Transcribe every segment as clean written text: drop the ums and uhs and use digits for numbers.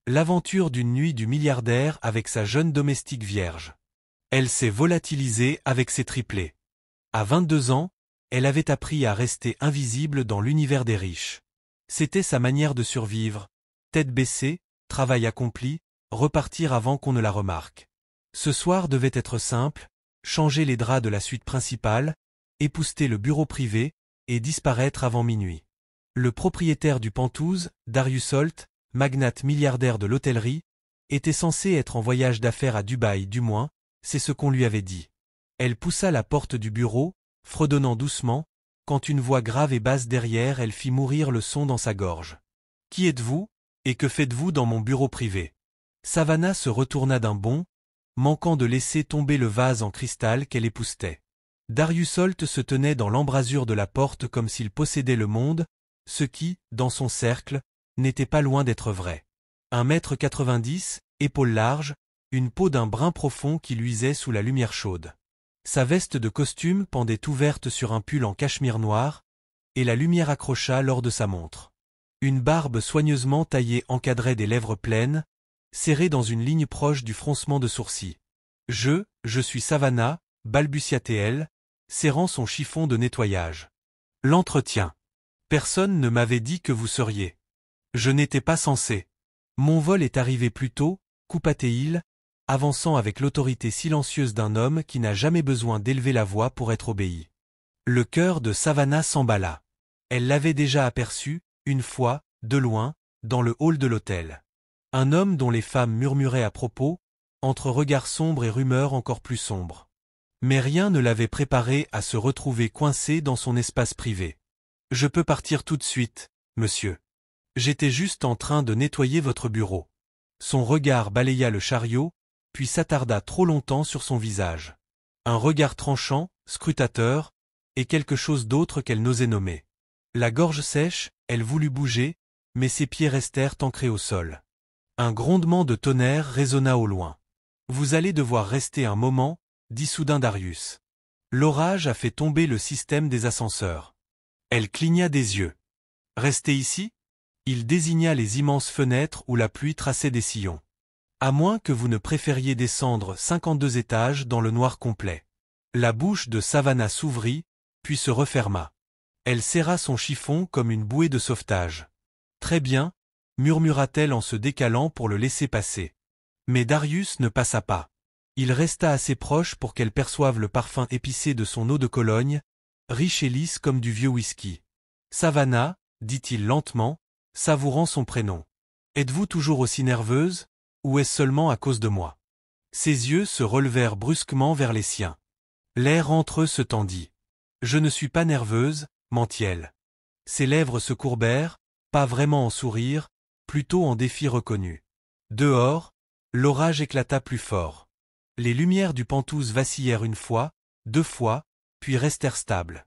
L'aventure d'une nuit du milliardaire avec sa jeune domestique vierge. Elle s'est volatilisée avec ses triplés. À 22 ans, elle avait appris à rester invisible dans l'univers des riches. C'était sa manière de survivre, tête baissée, travail accompli, repartir avant qu'on ne la remarque. Ce soir devait être simple, changer les draps de la suite principale, épousseter le bureau privé, et disparaître avant minuit. Le propriétaire du Pantouse, Darius Holt, magnate milliardaire de l'hôtellerie, était censé être en voyage d'affaires à Dubaï, du moins, c'est ce qu'on lui avait dit. Elle poussa la porte du bureau, fredonnant doucement, quand une voix grave et basse derrière elle fit mourir le son dans sa gorge. « Qui êtes-vous, et que faites-vous dans mon bureau privé ?» Savannah se retourna d'un bond, manquant de laisser tomber le vase en cristal qu'elle époussetait. Darius Holt se tenait dans l'embrasure de la porte comme s'il possédait le monde, ce qui, dans son cercle, n'était pas loin d'être vrai. 1,90 m, épaules larges, une peau d'un brun profond qui luisait sous la lumière chaude. Sa veste de costume pendait ouverte sur un pull en cachemire noir, et la lumière accrocha lors de sa montre. Une barbe soigneusement taillée encadrait des lèvres pleines, serrées dans une ligne proche du froncement de sourcils. « Je suis Savannah », balbutia-t-elle, serrant son chiffon de nettoyage. « L'entretien. Personne ne m'avait dit que vous seriez. Je n'étais pas censé. Mon vol est arrivé plus tôt, coupa-t-il, avançant avec l'autorité silencieuse d'un homme qui n'a jamais besoin d'élever la voix pour être obéi. Le cœur de Savannah s'emballa. Elle l'avait déjà aperçu, une fois, de loin, dans le hall de l'hôtel. Un homme dont les femmes murmuraient à propos, entre regards sombres et rumeurs encore plus sombres. Mais rien ne l'avait préparé à se retrouver coincé dans son espace privé. « Je peux partir tout de suite, monsieur. J'étais juste en train de nettoyer votre bureau. » Son regard balaya le chariot, puis s'attarda trop longtemps sur son visage. Un regard tranchant, scrutateur, et quelque chose d'autre qu'elle n'osait nommer. La gorge sèche, elle voulut bouger, mais ses pieds restèrent ancrés au sol. Un grondement de tonnerre résonna au loin. « Vous allez devoir rester un moment, » dit soudain Darius. « L'orage a fait tomber le système des ascenseurs. » Elle cligna des yeux. « Restez ici ?» Il désigna les immenses fenêtres où la pluie traçait des sillons. « À moins que vous ne préfériez descendre 52 étages dans le noir complet. » La bouche de Savannah s'ouvrit, puis se referma. Elle serra son chiffon comme une bouée de sauvetage. « Très bien, » murmura-t-elle en se décalant pour le laisser passer. Mais Darius ne passa pas. Il resta assez proche pour qu'elle perçoive le parfum épicé de son eau de Cologne, riche et lisse comme du vieux whisky. « Savannah, » dit-il lentement, savourant son prénom. « Êtes-vous toujours aussi nerveuse, ou est-ce seulement à cause de moi ?» Ses yeux se relevèrent brusquement vers les siens. L'air entre eux se tendit. « Je ne suis pas nerveuse, » mentit-elle. Ses lèvres se courbèrent, pas vraiment en sourire, plutôt en défi reconnu. Dehors, l'orage éclata plus fort. Les lumières du Pantouse vacillèrent une fois, deux fois, puis restèrent stables.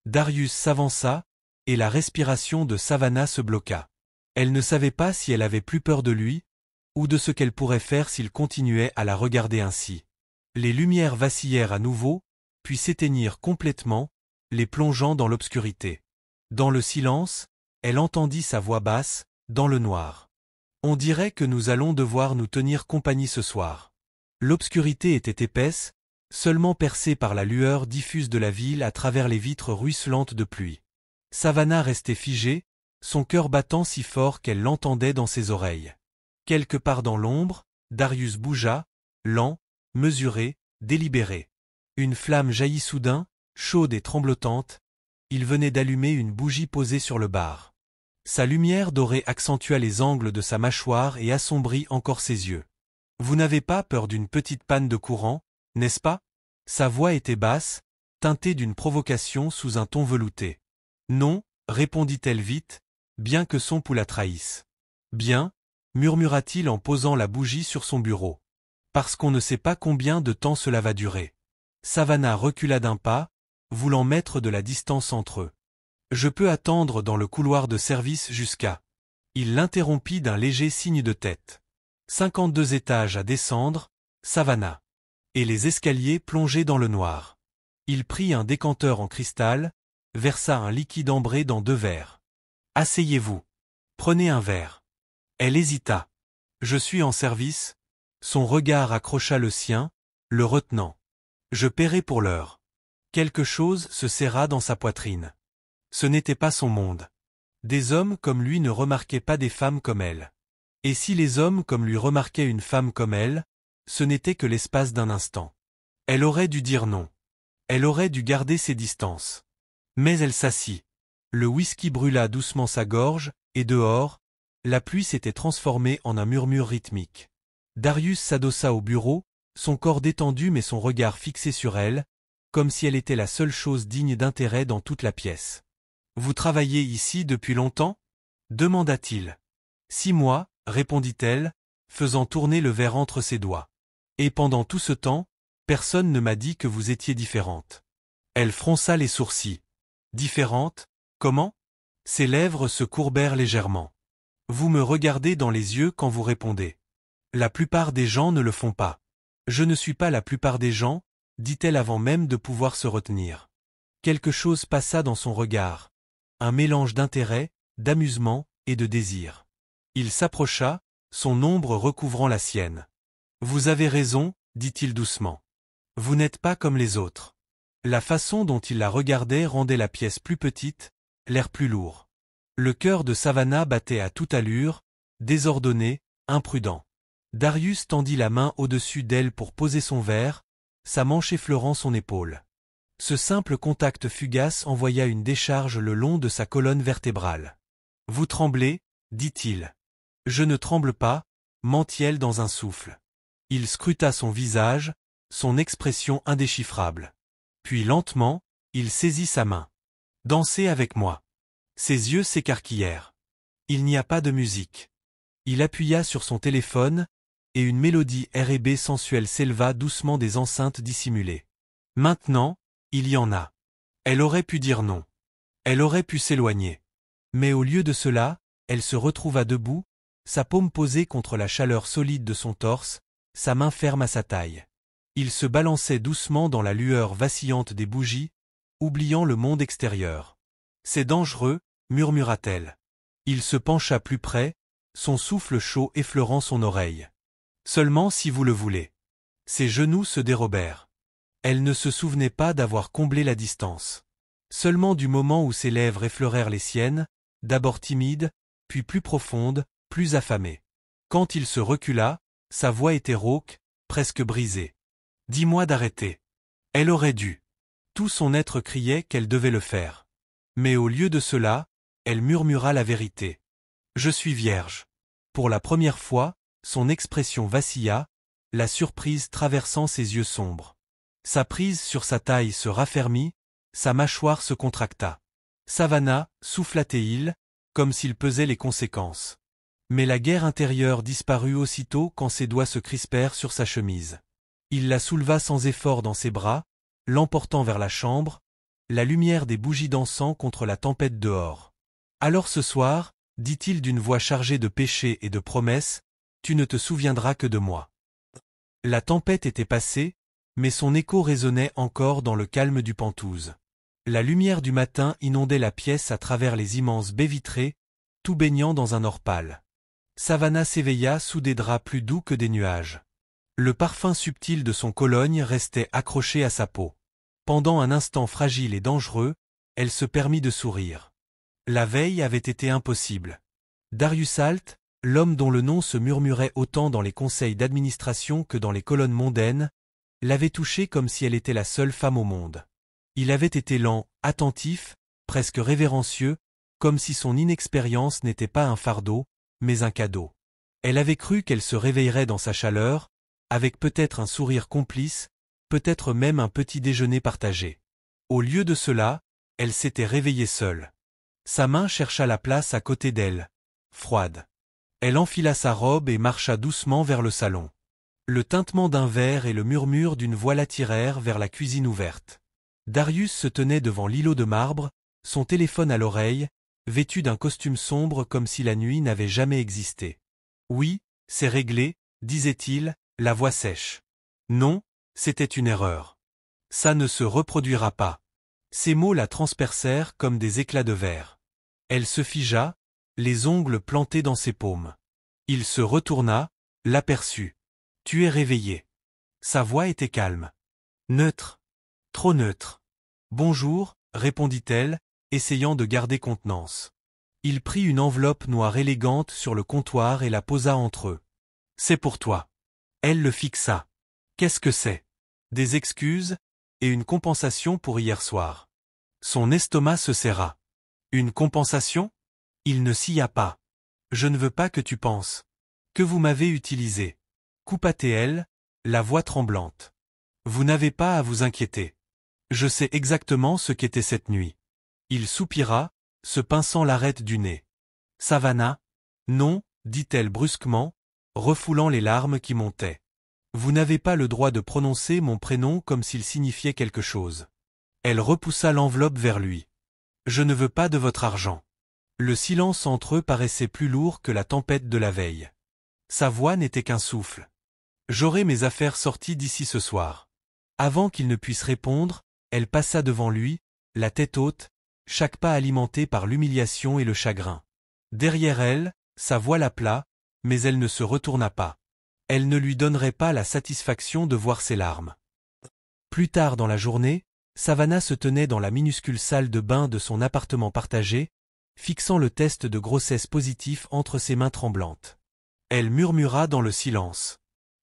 Darius s'avança, et la respiration de Savannah se bloqua. Elle ne savait pas si elle avait plus peur de lui, ou de ce qu'elle pourrait faire s'il continuait à la regarder ainsi. Les lumières vacillèrent à nouveau, puis s'éteignirent complètement, les plongeant dans l'obscurité. Dans le silence, elle entendit sa voix basse, dans le noir. « On dirait que nous allons devoir nous tenir compagnie ce soir. » L'obscurité était épaisse, seulement percée par la lueur diffuse de la ville à travers les vitres ruisselantes de pluie. Savannah restait figée, son cœur battant si fort qu'elle l'entendait dans ses oreilles. Quelque part dans l'ombre, Darius bougea, lent, mesuré, délibéré. Une flamme jaillit soudain, chaude et tremblotante. Il venait d'allumer une bougie posée sur le bar. Sa lumière dorée accentua les angles de sa mâchoire et assombrit encore ses yeux. « Vous n'avez pas peur d'une petite panne de courant, n'est-ce pas ?» Sa voix était basse, teintée d'une provocation sous un ton velouté. « Non, » répondit-elle vite, bien que son pouls la trahisse. « Bien, » murmura-t-il en posant la bougie sur son bureau. « Parce qu'on ne sait pas combien de temps cela va durer. » Savannah recula d'un pas, voulant mettre de la distance entre eux. « Je peux attendre dans le couloir de service jusqu'à... » Il l'interrompit d'un léger signe de tête. 52 étages à descendre, Savannah. Et les escaliers plongés dans le noir. Il prit un décanteur en cristal, versa un liquide ambré dans 2 verres. « Asseyez-vous. Prenez un verre. » Elle hésita. Je suis en service. Son regard accrocha le sien, le retenant. Je paierai pour l'heure. Quelque chose se serra dans sa poitrine. Ce n'était pas son monde. Des hommes comme lui ne remarquaient pas des femmes comme elle. Et si les hommes comme lui remarquaient une femme comme elle, ce n'était que l'espace d'un instant. Elle aurait dû dire non. Elle aurait dû garder ses distances. Mais elle s'assit. Le whisky brûla doucement sa gorge, et dehors, la pluie s'était transformée en un murmure rythmique. Darius s'adossa au bureau, son corps détendu mais son regard fixé sur elle, comme si elle était la seule chose digne d'intérêt dans toute la pièce. « Vous travaillez ici depuis longtemps » demanda-t-il. « 6 mois, répondit-elle, faisant tourner le verre entre ses doigts. Et pendant tout ce temps, personne ne m'a dit que vous étiez différente. Elle fronça les sourcils. Différente, comment? Ses lèvres se courbèrent légèrement. Vous me regardez dans les yeux quand vous répondez. La plupart des gens ne le font pas. Je ne suis pas la plupart des gens, dit-elle avant même de pouvoir se retenir. Quelque chose passa dans son regard. Un mélange d'intérêt, d'amusement et de désir. Il s'approcha, son ombre recouvrant la sienne. Vous avez raison, dit-il doucement. Vous n'êtes pas comme les autres. La façon dont il la regardait rendait la pièce plus petite, l'air plus lourd. Le cœur de Savannah battait à toute allure, désordonné, imprudent. Darius tendit la main au-dessus d'elle pour poser son verre, sa manche effleurant son épaule. Ce simple contact fugace envoya une décharge le long de sa colonne vertébrale. « Vous tremblez » dit-il. « Je ne tremble pas » mentit-elle dans un souffle. Il scruta son visage, son expression indéchiffrable. Puis lentement, il saisit sa main. « Dansez avec moi. » Ses yeux s'écarquillèrent. Il n'y a pas de musique. Il appuya sur son téléphone, et une mélodie R&B sensuelle s'éleva doucement des enceintes dissimulées. Maintenant, il y en a. Elle aurait pu dire non. Elle aurait pu s'éloigner. Mais au lieu de cela, elle se retrouva debout, sa paume posée contre la chaleur solide de son torse, sa main ferme à sa taille. Il se balançait doucement dans la lueur vacillante des bougies, oubliant le monde extérieur. « C'est dangereux » murmura-t-elle. Il se pencha plus près, son souffle chaud effleurant son oreille. « Seulement si vous le voulez. » Ses genoux se dérobèrent. Elle ne se souvenait pas d'avoir comblé la distance. Seulement du moment où ses lèvres effleurèrent les siennes, d'abord timides, puis plus profondes, plus affamées. Quand il se recula, sa voix était rauque, presque brisée. « Dis-moi d'arrêter. » Elle aurait dû. Tout son être criait qu'elle devait le faire. Mais au lieu de cela, elle murmura la vérité. « Je suis vierge. » Pour la première fois, son expression vacilla, la surprise traversant ses yeux sombres. Sa prise sur sa taille se raffermit, sa mâchoire se contracta. Savannah, souffla-t-il, comme s'il pesait les conséquences. Mais la guerre intérieure disparut aussitôt quand ses doigts se crispèrent sur sa chemise. Il la souleva sans effort dans ses bras, l'emportant vers la chambre, la lumière des bougies dansant contre la tempête dehors. « Alors ce soir, dit-il d'une voix chargée de péché et de promesses, tu ne te souviendras que de moi. » La tempête était passée, mais son écho résonnait encore dans le calme du Penthouse. La lumière du matin inondait la pièce à travers les immenses baies vitrées, tout baignant dans un or pâle. Savannah s'éveilla sous des draps plus doux que des nuages. Le parfum subtil de son cologne restait accroché à sa peau. Pendant un instant fragile et dangereux, elle se permit de sourire. La veille avait été impossible. Darius Alt, l'homme dont le nom se murmurait autant dans les conseils d'administration que dans les colonnes mondaines, l'avait touchée comme si elle était la seule femme au monde. Il avait été lent, attentif, presque révérencieux, comme si son inexpérience n'était pas un fardeau, mais un cadeau. Elle avait cru qu'elle se réveillerait dans sa chaleur, avec peut-être un sourire complice, peut-être même un petit déjeuner partagé. Au lieu de cela, elle s'était réveillée seule. Sa main chercha la place à côté d'elle, froide. Elle enfila sa robe et marcha doucement vers le salon. Le tintement d'un verre et le murmure d'une voix l'attirèrent vers la cuisine ouverte. Darius se tenait devant l'îlot de marbre, son téléphone à l'oreille, vêtu d'un costume sombre comme si la nuit n'avait jamais existé. « Oui, c'est réglé, » disait-il, la voix sèche. Non, c'était une erreur. Ça ne se reproduira pas. Ces mots la transpercèrent comme des éclats de verre. Elle se figea, les ongles plantés dans ses paumes. Il se retourna, l'aperçut. Tu es réveillé. Sa voix était calme. Neutre. Trop neutre. Bonjour, répondit-elle, essayant de garder contenance. Il prit une enveloppe noire élégante sur le comptoir et la posa entre eux. C'est pour toi. Elle le fixa. Qu'est-ce que c'est? Des excuses, et une compensation pour hier soir. Son estomac se serra. Une compensation? Il ne s'y a pas. Je ne veux pas que tu penses. Que vous m'avez utilisé. Coupa-t-elle, la voix tremblante. Vous n'avez pas à vous inquiéter. Je sais exactement ce qu'était cette nuit. Il soupira, se pinçant l'arête du nez. Savannah? Non, dit-elle brusquement, refoulant les larmes qui montaient. Vous n'avez pas le droit de prononcer mon prénom comme s'il signifiait quelque chose. Elle repoussa l'enveloppe vers lui. Je ne veux pas de votre argent. Le silence entre eux paraissait plus lourd que la tempête de la veille. Sa voix n'était qu'un souffle. J'aurai mes affaires sorties d'ici ce soir. Avant qu'il ne puisse répondre, elle passa devant lui, la tête haute, chaque pas alimenté par l'humiliation et le chagrin. Derrière elle, sa voix l'appela, mais elle ne se retourna pas. Elle ne lui donnerait pas la satisfaction de voir ses larmes. Plus tard dans la journée, Savannah se tenait dans la minuscule salle de bain de son appartement partagé, fixant le test de grossesse positif entre ses mains tremblantes. Elle murmura dans le silence.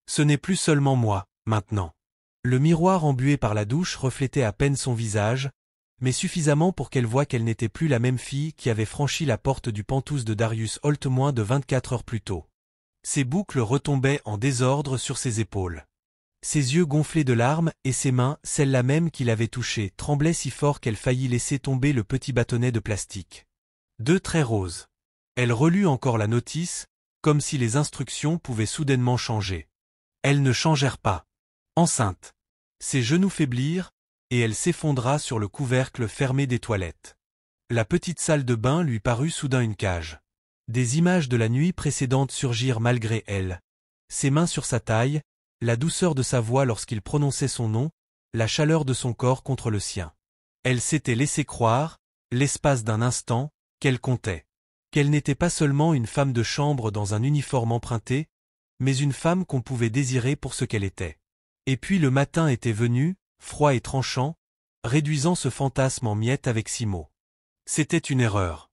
Ce n'est plus seulement moi, maintenant. Le miroir embué par la douche reflétait à peine son visage, mais suffisamment pour qu'elle voie qu'elle n'était plus la même fille qui avait franchi la porte du Penthouse de Darius Holt moins de 24 heures plus tôt. Ses boucles retombaient en désordre sur ses épaules. Ses yeux gonflés de larmes et ses mains, celles-là même qu'il avait touchées, tremblaient si fort qu'elle faillit laisser tomber le petit bâtonnet de plastique. 2 traits roses. Elle relut encore la notice, comme si les instructions pouvaient soudainement changer. Elles ne changèrent pas. Enceinte. Ses genoux faiblirent, et elle s'effondra sur le couvercle fermé des toilettes. La petite salle de bain lui parut soudain une cage. Des images de la nuit précédente surgirent malgré elle. Ses mains sur sa taille, la douceur de sa voix lorsqu'il prononçait son nom, la chaleur de son corps contre le sien. Elle s'était laissé croire, l'espace d'un instant, qu'elle comptait. Qu'elle n'était pas seulement une femme de chambre dans un uniforme emprunté, mais une femme qu'on pouvait désirer pour ce qu'elle était. Et puis le matin était venu, froid et tranchant, réduisant ce fantasme en miettes avec 6 mots. C'était une erreur.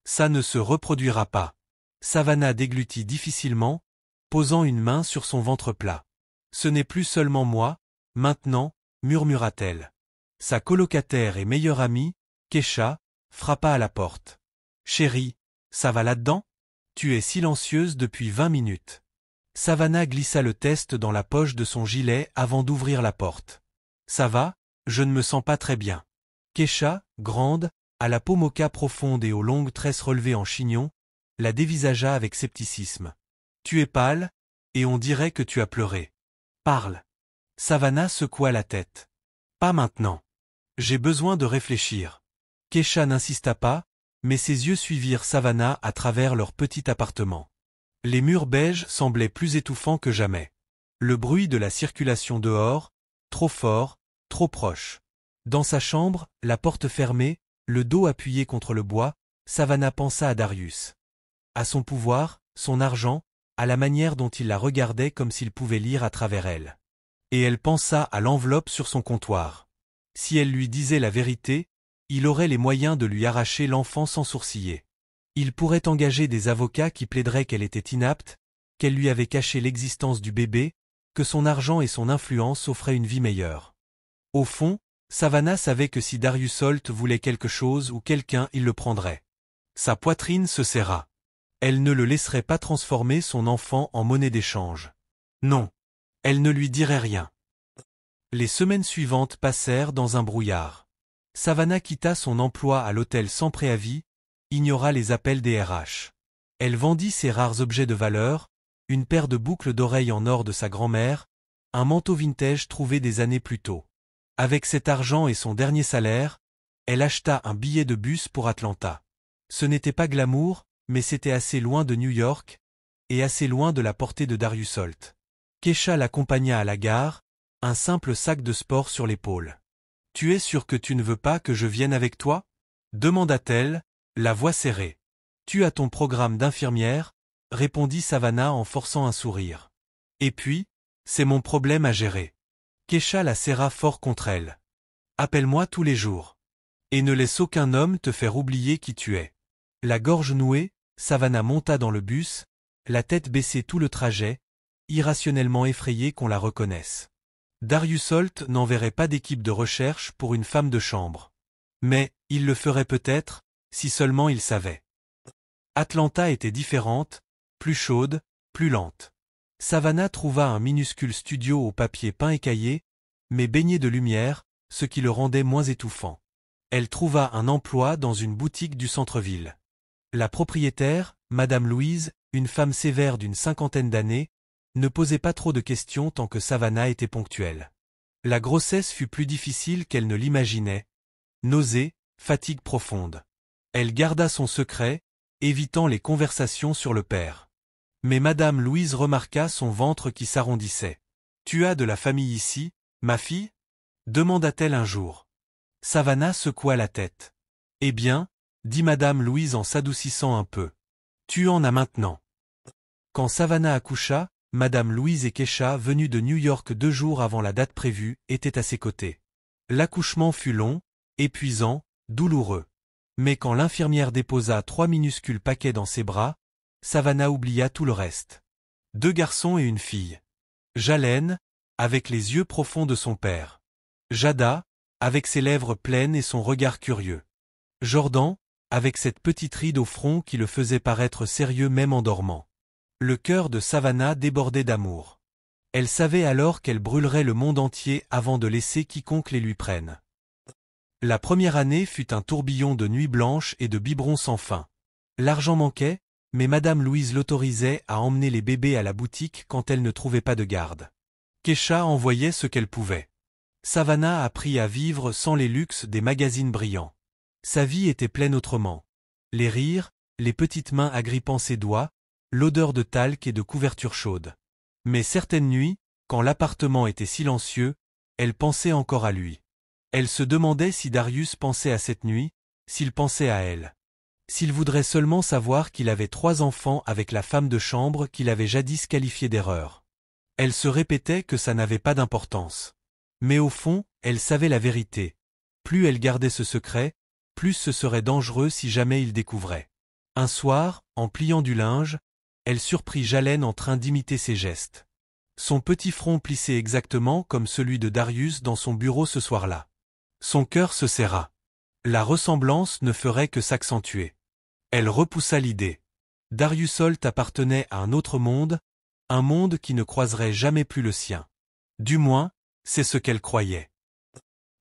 Ça ne se reproduira pas. Savannah déglutit difficilement, posant une main sur son ventre plat. Ce n'est plus seulement moi, maintenant, murmura-t-elle. Sa colocataire et meilleure amie, Kesha, frappa à la porte. Chérie, ça va là-dedans? Tu es silencieuse depuis 20 minutes. Savannah glissa le test dans la poche de son gilet avant d'ouvrir la porte. Ça va, je ne me sens pas très bien. Kesha, grande, à la peau mocha profonde et aux longues tresses relevées en chignon, la dévisagea avec scepticisme. Tu es pâle, et on dirait que tu as pleuré. Parle. Savannah secoua la tête. Pas maintenant. J'ai besoin de réfléchir. Kesha n'insista pas, mais ses yeux suivirent Savannah à travers leur petit appartement. Les murs beiges semblaient plus étouffants que jamais. Le bruit de la circulation dehors, trop fort, trop proche. Dans sa chambre, la porte fermée, le dos appuyé contre le bois, Savannah pensa à Darius. À son pouvoir, son argent, à la manière dont il la regardait comme s'il pouvait lire à travers elle. Et elle pensa à l'enveloppe sur son comptoir. Si elle lui disait la vérité, il aurait les moyens de lui arracher l'enfant sans sourciller. Il pourrait engager des avocats qui plaideraient qu'elle était inapte, qu'elle lui avait caché l'existence du bébé, que son argent et son influence offraient une vie meilleure. Au fond, Savannah savait que si Darius Holt voulait quelque chose ou quelqu'un, il le prendrait. Sa poitrine se serra. Elle ne le laisserait pas transformer son enfant en monnaie d'échange. Non. Elle ne lui dirait rien. Les semaines suivantes passèrent dans un brouillard. Savannah quitta son emploi à l'hôtel sans préavis, ignora les appels des RH. Elle vendit ses rares objets de valeur, une paire de boucles d'oreilles en or de sa grand-mère, un manteau vintage trouvé des années plus tôt. Avec cet argent et son dernier salaire, elle acheta un billet de bus pour Atlanta. Ce n'était pas glamour, mais c'était assez loin de New York, et assez loin de la portée de Darius Holt. Kesha l'accompagna à la gare, un simple sac de sport sur l'épaule. « Tu es sûr que tu ne veux pas que je vienne avec toi » demanda-t-elle, la voix serrée. « Tu as ton programme d'infirmière, répondit Savannah en forçant un sourire. Et puis, c'est mon problème à gérer. Kesha la serra fort contre elle. Appelle-moi tous les jours. Et ne laisse aucun homme te faire oublier qui tu es. La gorge nouée, Savannah monta dans le bus, la tête baissée tout le trajet, irrationnellement effrayée qu'on la reconnaisse. Darius Holt n'enverrait pas d'équipe de recherche pour une femme de chambre. Mais, il le ferait peut-être, si seulement il savait. Atlanta était différente, plus chaude, plus lente. Savannah trouva un minuscule studio au papier peint écaillé, mais baigné de lumière, ce qui le rendait moins étouffant. Elle trouva un emploi dans une boutique du centre-ville. La propriétaire, Madame Louise, une femme sévère d'une 50aine d'années, ne posait pas trop de questions tant que Savannah était ponctuelle. La grossesse fut plus difficile qu'elle ne l'imaginait. Nausées, fatigue profonde. Elle garda son secret, évitant les conversations sur le père. Mais Madame Louise remarqua son ventre qui s'arrondissait. « Tu as de la famille ici, ma fille ?» demanda-t-elle un jour. Savannah secoua la tête. « Eh bien, » dit Madame Louise en s'adoucissant un peu. « Tu en as maintenant. » Quand Savannah accoucha, Madame Louise et Kesha, venus de New York 2 jours avant la date prévue, étaient à ses côtés. L'accouchement fut long, épuisant, douloureux. Mais quand l'infirmière déposa 3 minuscules paquets dans ses bras, Savannah oublia tout le reste. 2 garçons et une fille. Jalen, avec les yeux profonds de son père. Jada, avec ses lèvres pleines et son regard curieux. Jordan, avec cette petite ride au front qui le faisait paraître sérieux même en dormant. Le cœur de Savannah débordait d'amour. Elle savait alors qu'elle brûlerait le monde entier avant de laisser quiconque les lui prenne. La première année fut un tourbillon de nuits blanches et de biberons sans fin. L'argent manquait, mais Madame Louise l'autorisait à emmener les bébés à la boutique quand elle ne trouvait pas de garde. Kesha envoyait ce qu'elle pouvait. Savannah apprit à vivre sans les luxes des magazines brillants. Sa vie était pleine autrement. Les rires, les petites mains agrippant ses doigts, l'odeur de talc et de couverture chaude. Mais certaines nuits, quand l'appartement était silencieux, elle pensait encore à lui. Elle se demandait si Darius pensait à cette nuit, s'il pensait à elle. S'il voudrait seulement savoir qu'il avait 3 enfants avec la femme de chambre qu'il avait jadis qualifiée d'erreur. Elle se répétait que ça n'avait pas d'importance. Mais au fond, elle savait la vérité. Plus elle gardait ce secret, plus ce serait dangereux si jamais il découvrait. Un soir, en pliant du linge, elle surprit Jalen en train d'imiter ses gestes. Son petit front plissé exactement comme celui de Darius dans son bureau ce soir-là. Son cœur se serra. La ressemblance ne ferait que s'accentuer. Elle repoussa l'idée. Darius Holt appartenait à un autre monde, un monde qui ne croiserait jamais plus le sien. Du moins, c'est ce qu'elle croyait.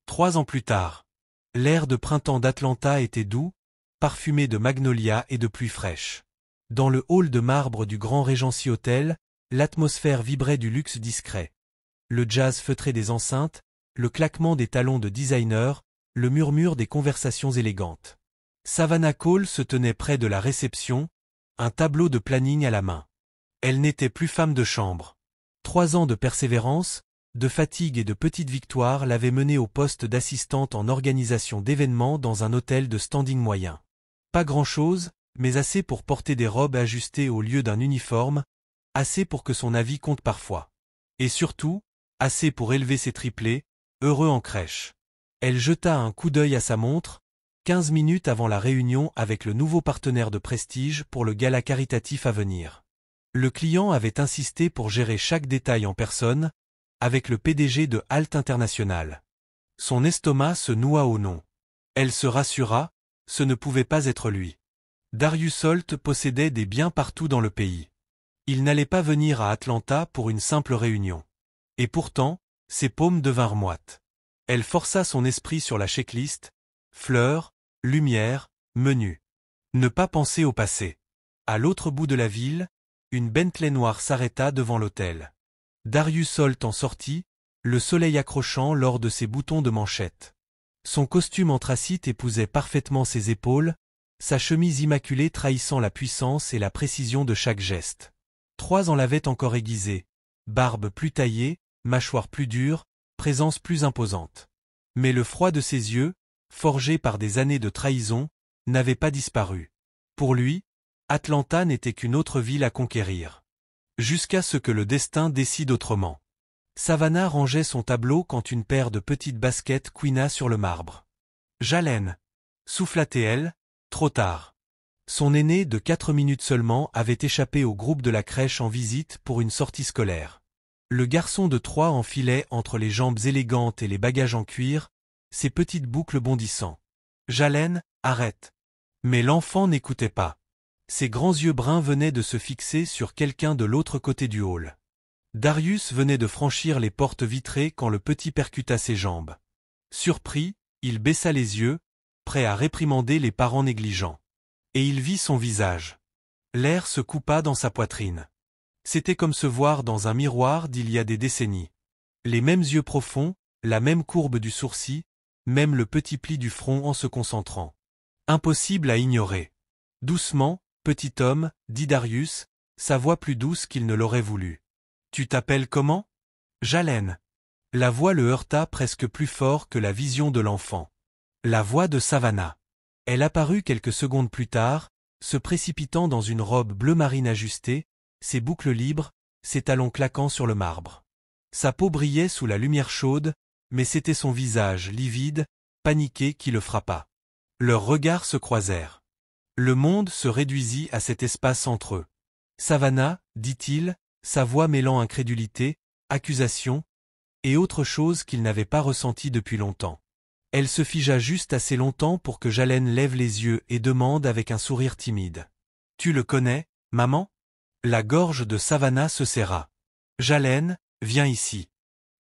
3 ans plus tard, l'air de printemps d'Atlanta était doux, parfumé de magnolias et de pluie fraîche. Dans le hall de marbre du Grand Regency Hotel, l'atmosphère vibrait du luxe discret. Le jazz feutré des enceintes, le claquement des talons de designer, le murmure des conversations élégantes. Savannah Cole se tenait près de la réception, un tableau de planning à la main. Elle n'était plus femme de chambre. 3 ans de persévérance, de fatigue et de petites victoires l'avaient menée au poste d'assistante en organisation d'événements dans un hôtel de standing moyen. Pas grand-chose, mais assez pour porter des robes ajustées au lieu d'un uniforme, assez pour que son avis compte parfois. Et surtout, assez pour élever ses triplés, heureux en crèche. Elle jeta un coup d'œil à sa montre, 15 minutes avant la réunion avec le nouveau partenaire de prestige pour le gala caritatif à venir. Le client avait insisté pour gérer chaque détail en personne, avec le PDG de Halt International. Son estomac se noua au nom. Elle se rassura, ce ne pouvait pas être lui. Darius Holt possédait des biens partout dans le pays. Il n'allait pas venir à Atlanta pour une simple réunion. Et pourtant, ses paumes devinrent moites. Elle força son esprit sur la checklist, fleurs, lumière, menu. Ne pas penser au passé. À l'autre bout de la ville, une Bentley noire s'arrêta devant l'hôtel. Darius Holt en sortit, le soleil accrochant lors de ses boutons de manchette. Son costume anthracite épousait parfaitement ses épaules, sa chemise immaculée trahissant la puissance et la précision de chaque geste. 3 ans l'avaient encore aiguisé, barbe plus taillée, mâchoire plus dure, présence plus imposante. Mais le froid de ses yeux, forgé par des années de trahison, n'avait pas disparu. Pour lui, Atlanta n'était qu'une autre ville à conquérir. Jusqu'à ce que le destin décide autrement. Savannah rangeait son tableau quand une paire de petites baskets couina sur le marbre. Jalen, souffla-t-elle, trop tard. Son aîné de 4 minutes seulement avait échappé au groupe de la crèche en visite pour une sortie scolaire. Le garçon de 3 enfilait entre les jambes élégantes et les bagages en cuir, ses petites boucles bondissant. Jalen, arrête. Mais l'enfant n'écoutait pas. Ses grands yeux bruns venaient de se fixer sur quelqu'un de l'autre côté du hall. Darius venait de franchir les portes vitrées quand le petit percuta ses jambes. Surpris, il baissa les yeux, prêt à réprimander les parents négligents. Et il vit son visage. L'air se coupa dans sa poitrine. C'était comme se voir dans un miroir d'il y a des décennies. Les mêmes yeux profonds, la même courbe du sourcil, même le petit pli du front en se concentrant. Impossible à ignorer. Doucement, petit homme, dit Darius, sa voix plus douce qu'il ne l'aurait voulu. Tu t'appelles comment? Jalen. La voix le heurta presque plus fort que la vision de l'enfant. La voix de Savannah. Elle apparut quelques secondes plus tard, se précipitant dans une robe bleu marine ajustée, ses boucles libres, ses talons claquant sur le marbre. Sa peau brillait sous la lumière chaude, mais c'était son visage livide, paniqué qui le frappa. Leurs regards se croisèrent. Le monde se réduisit à cet espace entre eux. Savannah, dit-il, sa voix mêlant incrédulité, accusation, et autre chose qu'il n'avait pas ressenti depuis longtemps. Elle se figea juste assez longtemps pour que Jalen lève les yeux et demande avec un sourire timide. « Tu le connais, maman ?» La gorge de Savannah se serra. « Jalen, viens ici. »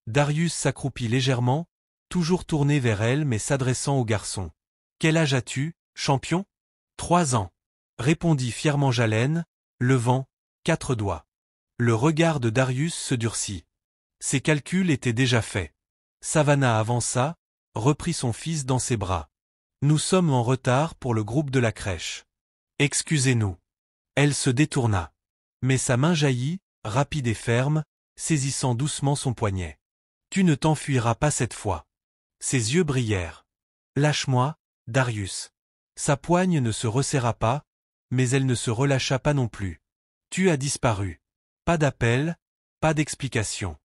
Darius s'accroupit légèrement, toujours tourné vers elle mais s'adressant au garçon. « Quel âge as-tu, champion ?»« 3 ans. » répondit fièrement Jalen, levant 4 doigts. Le regard de Darius se durcit. Ses calculs étaient déjà faits. Savannah avança, reprit son fils dans ses bras. « Nous sommes en retard pour le groupe de la crèche. Excusez-nous. » Elle se détourna. Mais sa main jaillit, rapide et ferme, saisissant doucement son poignet. « Tu ne t'enfuiras pas cette fois. » Ses yeux brillèrent. « Lâche-moi, Darius. » Sa poigne ne se resserra pas, mais elle ne se relâcha pas non plus. « Tu as disparu. Pas d'appel, pas d'explication.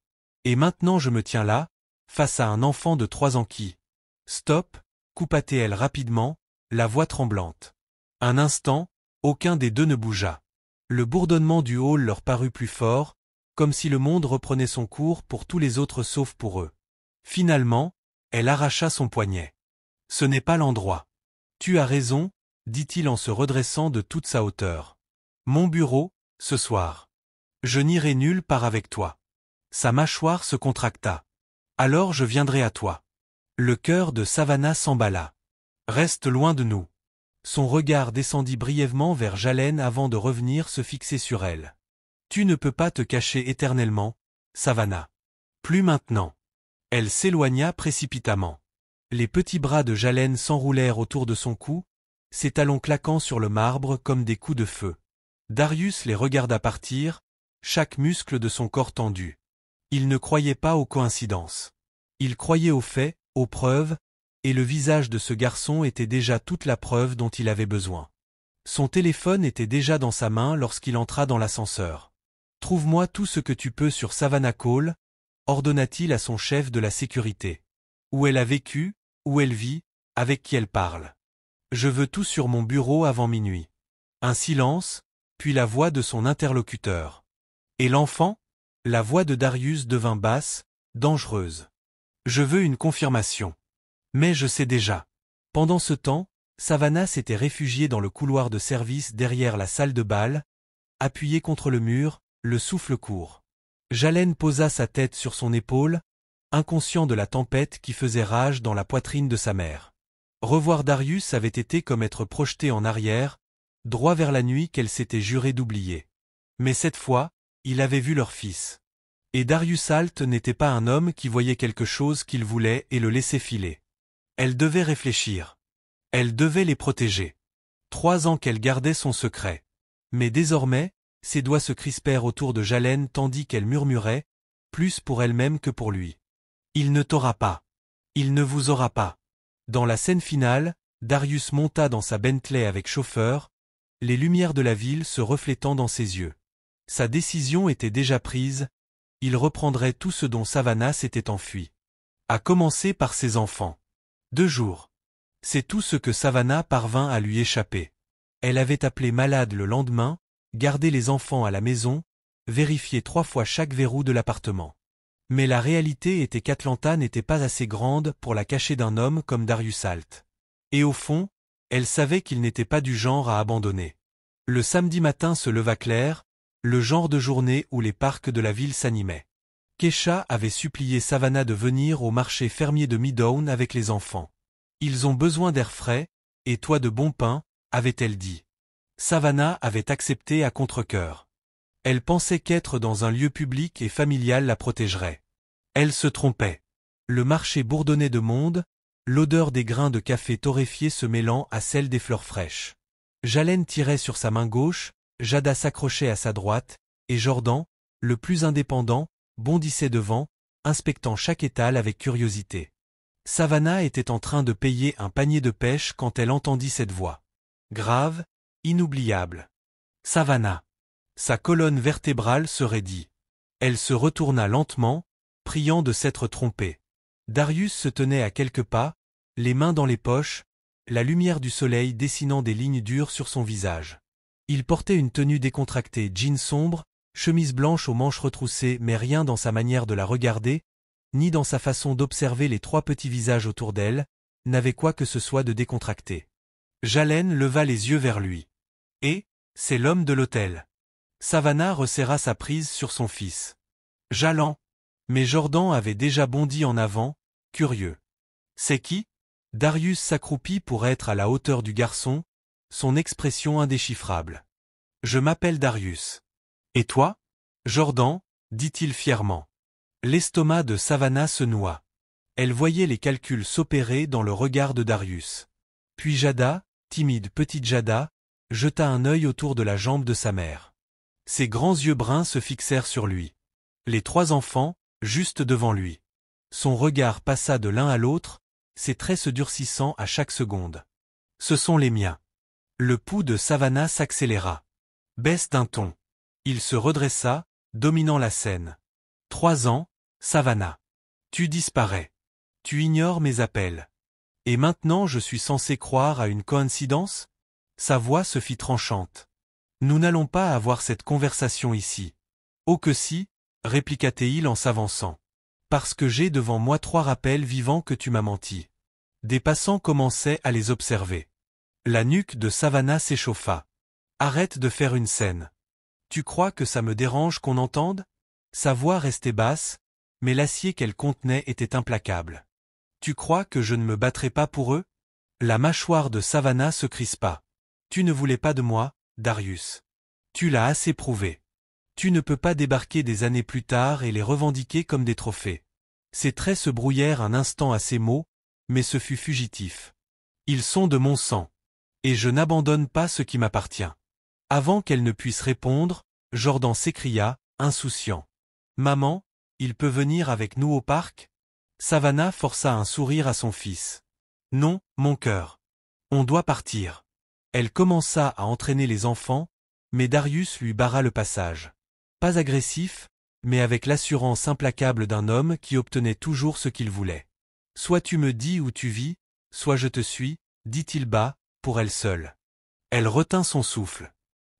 Et maintenant je me tiens là, face à un enfant de 3 ans qui... » « Stop » coupa-t-elle rapidement, la voix tremblante. Un instant, aucun des deux ne bougea. Le bourdonnement du hall leur parut plus fort, comme si le monde reprenait son cours pour tous les autres sauf pour eux. Finalement, elle arracha son poignet. « Ce n'est pas l'endroit. »« Tu as raison, » dit-il en se redressant de toute sa hauteur. « Mon bureau, ce soir. Je n'irai nulle part avec toi. » Sa mâchoire se contracta. « Alors je viendrai à toi. » Le cœur de Savannah s'emballa. « Reste loin de nous. » Son regard descendit brièvement vers Jalen avant de revenir se fixer sur elle. « Tu ne peux pas te cacher éternellement, Savannah. Plus maintenant. » Elle s'éloigna précipitamment. Les petits bras de Jalen s'enroulèrent autour de son cou, ses talons claquant sur le marbre comme des coups de feu. Darius les regarda partir, chaque muscle de son corps tendu. Il ne croyait pas aux coïncidences. Il croyait aux faits, aux preuves, et le visage de ce garçon était déjà toute la preuve dont il avait besoin. Son téléphone était déjà dans sa main lorsqu'il entra dans l'ascenseur. « Trouve-moi tout ce que tu peux sur Savannah Cole » ordonna-t-il à son chef de la sécurité. « Où elle a vécu, où elle vit, avec qui elle parle. Je veux tout sur mon bureau avant minuit. » Un silence, puis la voix de son interlocuteur. « Et l'enfant » La voix de Darius devint basse, dangereuse. « Je veux une confirmation. » Mais je sais déjà. Pendant ce temps, Savannah s'était réfugiée dans le couloir de service derrière la salle de bal, appuyée contre le mur, le souffle court. Jalen posa sa tête sur son épaule, inconscient de la tempête qui faisait rage dans la poitrine de sa mère. Revoir Darius avait été comme être projeté en arrière, droit vers la nuit qu'elle s'était juré d'oublier. Mais cette fois, il avait vu leur fils. Et Darius Alt n'était pas un homme qui voyait quelque chose qu'il voulait et le laissait filer. Elle devait réfléchir. Elle devait les protéger. 3 ans qu'elle gardait son secret. Mais désormais, ses doigts se crispèrent autour de Jalen tandis qu'elle murmurait, plus pour elle-même que pour lui. « Il ne t'aura pas. Il ne vous aura pas. » Dans la scène finale, Darius monta dans sa Bentley avec chauffeur, les lumières de la ville se reflétant dans ses yeux. Sa décision était déjà prise, il reprendrait tout ce dont Savannah s'était enfuie. À commencer par ses enfants. 2 jours. C'est tout ce que Savannah parvint à lui échapper. Elle avait appelé malade le lendemain, gardé les enfants à la maison, vérifié 3 fois chaque verrou de l'appartement. Mais la réalité était qu'Atlanta n'était pas assez grande pour la cacher d'un homme comme Darius Alt. Et au fond, elle savait qu'il n'était pas du genre à abandonner. Le samedi matin se leva clair, le genre de journée où les parcs de la ville s'animaient. Keisha avait supplié Savannah de venir au marché fermier de Midtown avec les enfants. Ils ont besoin d'air frais, et toi de bon pain, avait-elle dit. Savannah avait accepté à contre-cœur. Elle pensait qu'être dans un lieu public et familial la protégerait. Elle se trompait. Le marché bourdonnait de monde, l'odeur des grains de café torréfiés se mêlant à celle des fleurs fraîches. Jalen tirait sur sa main gauche, Jada s'accrochait à sa droite, et Jordan, le plus indépendant, bondissait devant, inspectant chaque étal avec curiosité. Savannah était en train de payer un panier de pêche quand elle entendit cette voix. Grave, inoubliable. Savannah. Sa colonne vertébrale se raidit. Elle se retourna lentement, priant de s'être trompée. Darius se tenait à quelques pas, les mains dans les poches, la lumière du soleil dessinant des lignes dures sur son visage. Il portait une tenue décontractée, jean sombre, chemise blanche aux manches retroussées, mais rien dans sa manière de la regarder, ni dans sa façon d'observer les 3 petits visages autour d'elle, n'avait quoi que ce soit de décontracté. Jalen leva les yeux vers lui. Et, c'est l'homme de l'hôtel. Savannah resserra sa prise sur son fils. Jalan. Mais Jordan avait déjà bondi en avant, curieux. C'est qui? Darius s'accroupit pour être à la hauteur du garçon, son expression indéchiffrable. Je m'appelle Darius. Et toi? Jordan, dit-il fièrement. L'estomac de Savannah se noua. Elle voyait les calculs s'opérer dans le regard de Darius. Puis Jada, timide petite Jada, jeta un œil autour de la jambe de sa mère. Ses grands yeux bruns se fixèrent sur lui. Les 3 enfants, juste devant lui. Son regard passa de l'un à l'autre, ses traits se durcissant à chaque seconde. Ce sont les miens. Le pouls de Savannah s'accéléra. Baisse d'un ton. Il se redressa, dominant la scène. 3 ans, Savannah. Tu disparais. Tu ignores mes appels. Et maintenant je suis censé croire à une coïncidence? Sa voix se fit tranchante. Nous n'allons pas avoir cette conversation ici. Oh que si, répliqua-t-il en s'avançant. Parce que j'ai devant moi 3 rappels vivants que tu m'as menti. Des passants commençaient à les observer. La nuque de Savannah s'échauffa. Arrête de faire une scène. Tu crois que ça me dérange qu'on entende? Sa voix restait basse, mais l'acier qu'elle contenait était implacable. Tu crois que je ne me battrai pas pour eux? La mâchoire de Savannah se crispa. Tu ne voulais pas de moi, Darius. Tu l'as assez prouvé. Tu ne peux pas débarquer des années plus tard et les revendiquer comme des trophées. Ses traits se brouillèrent un instant à ces mots, mais ce fut fugitif. Ils sont de mon sang. Et je n'abandonne pas ce qui m'appartient. Avant qu'elle ne puisse répondre, Jordan s'écria, insouciant. Maman, il peut venir avec nous au parc? Savannah força un sourire à son fils. Non, mon cœur. On doit partir. Elle commença à entraîner les enfants, mais Darius lui barra le passage. Pas agressif, mais avec l'assurance implacable d'un homme qui obtenait toujours ce qu'il voulait. Soit tu me dis où tu vis, soit je te suis, dit-il bas, pour elle seule. Elle retint son souffle.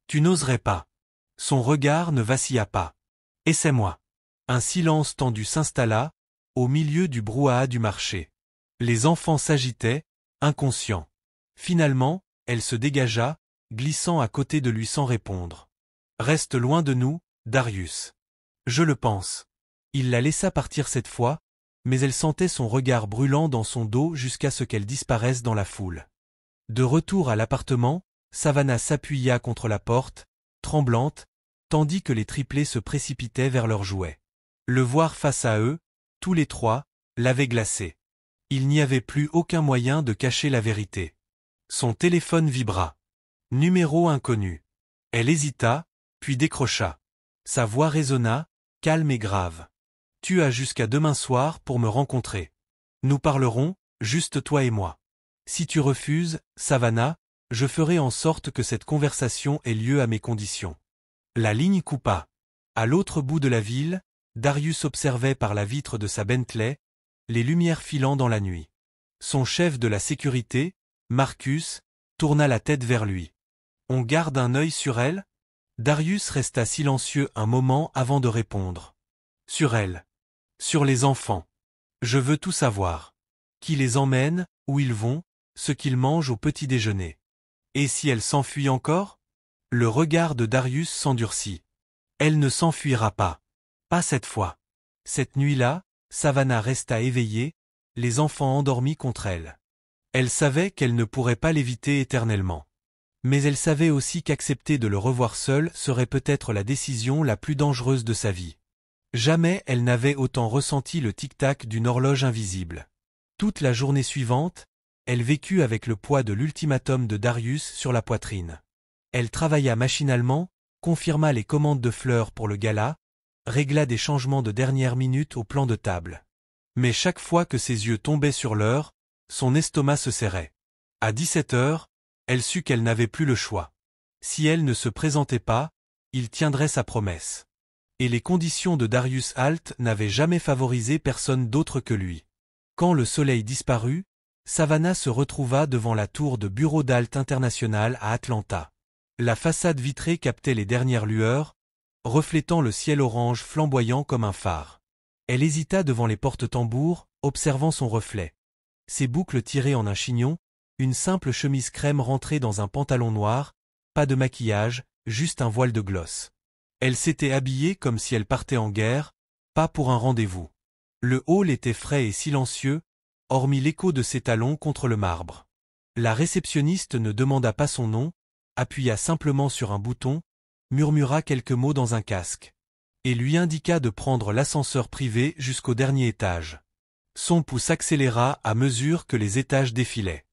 Tu n'oserais pas. Son regard ne vacilla pas. Essaie-moi. Un silence tendu s'installa, au milieu du brouhaha du marché. Les enfants s'agitaient, inconscients. Finalement, elle se dégagea, glissant à côté de lui sans répondre. Reste loin de nous, Darius. Je le pense. Il la laissa partir cette fois, mais elle sentait son regard brûlant dans son dos jusqu'à ce qu'elle disparaisse dans la foule. De retour à l'appartement, Savannah s'appuya contre la porte, tremblante, tandis que les triplés se précipitaient vers leurs jouets. Le voir face à eux, tous les 3, l'avait glacé. Il n'y avait plus aucun moyen de cacher la vérité. Son téléphone vibra. Numéro inconnu. Elle hésita, puis décrocha. Sa voix résonna, calme et grave. Tu as jusqu'à demain soir pour me rencontrer. Nous parlerons, juste toi et moi. Si tu refuses, Savannah, Je ferai en sorte que cette conversation ait lieu à mes conditions. La ligne coupa. À l'autre bout de la ville, Darius observait par la vitre de sa Bentley les lumières filant dans la nuit. Son chef de la sécurité, Marcus, tourna la tête vers lui. « On garde un œil sur elle ?» Darius resta silencieux un moment avant de répondre. « Sur elle. Sur les enfants. Je veux tout savoir. Qui les emmène, où ils vont, ce qu'ils mangent au petit déjeuner. Et si elle s'enfuit encore ?» Le regard de Darius s'endurcit. Elle ne s'enfuira pas. Pas cette fois. Cette nuit-là, Savannah resta éveillée, les enfants endormis contre elle. Elle savait qu'elle ne pourrait pas l'éviter éternellement. Mais elle savait aussi qu'accepter de le revoir seul serait peut-être la décision la plus dangereuse de sa vie. Jamais elle n'avait autant ressenti le tic-tac d'une horloge invisible. Toute la journée suivante, elle vécut avec le poids de l'ultimatum de Darius sur la poitrine. Elle travailla machinalement, confirma les commandes de fleurs pour le gala, régla des changements de dernière minute au plan de table. Mais chaque fois que ses yeux tombaient sur l'heure, son estomac se serrait. À 17 heures, elle sut qu'elle n'avait plus le choix. Si elle ne se présentait pas, il tiendrait sa promesse. Et les conditions de Darius Halt n'avaient jamais favorisé personne d'autre que lui. Quand le soleil disparut, Savannah se retrouva devant la tour de bureau d'Halt International à Atlanta. La façade vitrée captait les dernières lueurs, reflétant le ciel orange flamboyant comme un phare. Elle hésita devant les porte-tambours, observant son reflet. Ses boucles tirées en un chignon, une simple chemise crème rentrée dans un pantalon noir, pas de maquillage, juste un voile de gloss. Elle s'était habillée comme si elle partait en guerre, pas pour un rendez-vous. Le hall était frais et silencieux, hormis l'écho de ses talons contre le marbre. La réceptionniste ne demanda pas son nom, appuya simplement sur un bouton, murmura quelques mots dans un casque, et lui indiqua de prendre l'ascenseur privé jusqu'au dernier étage. Son pouls s'accéléra à mesure que les étages défilaient.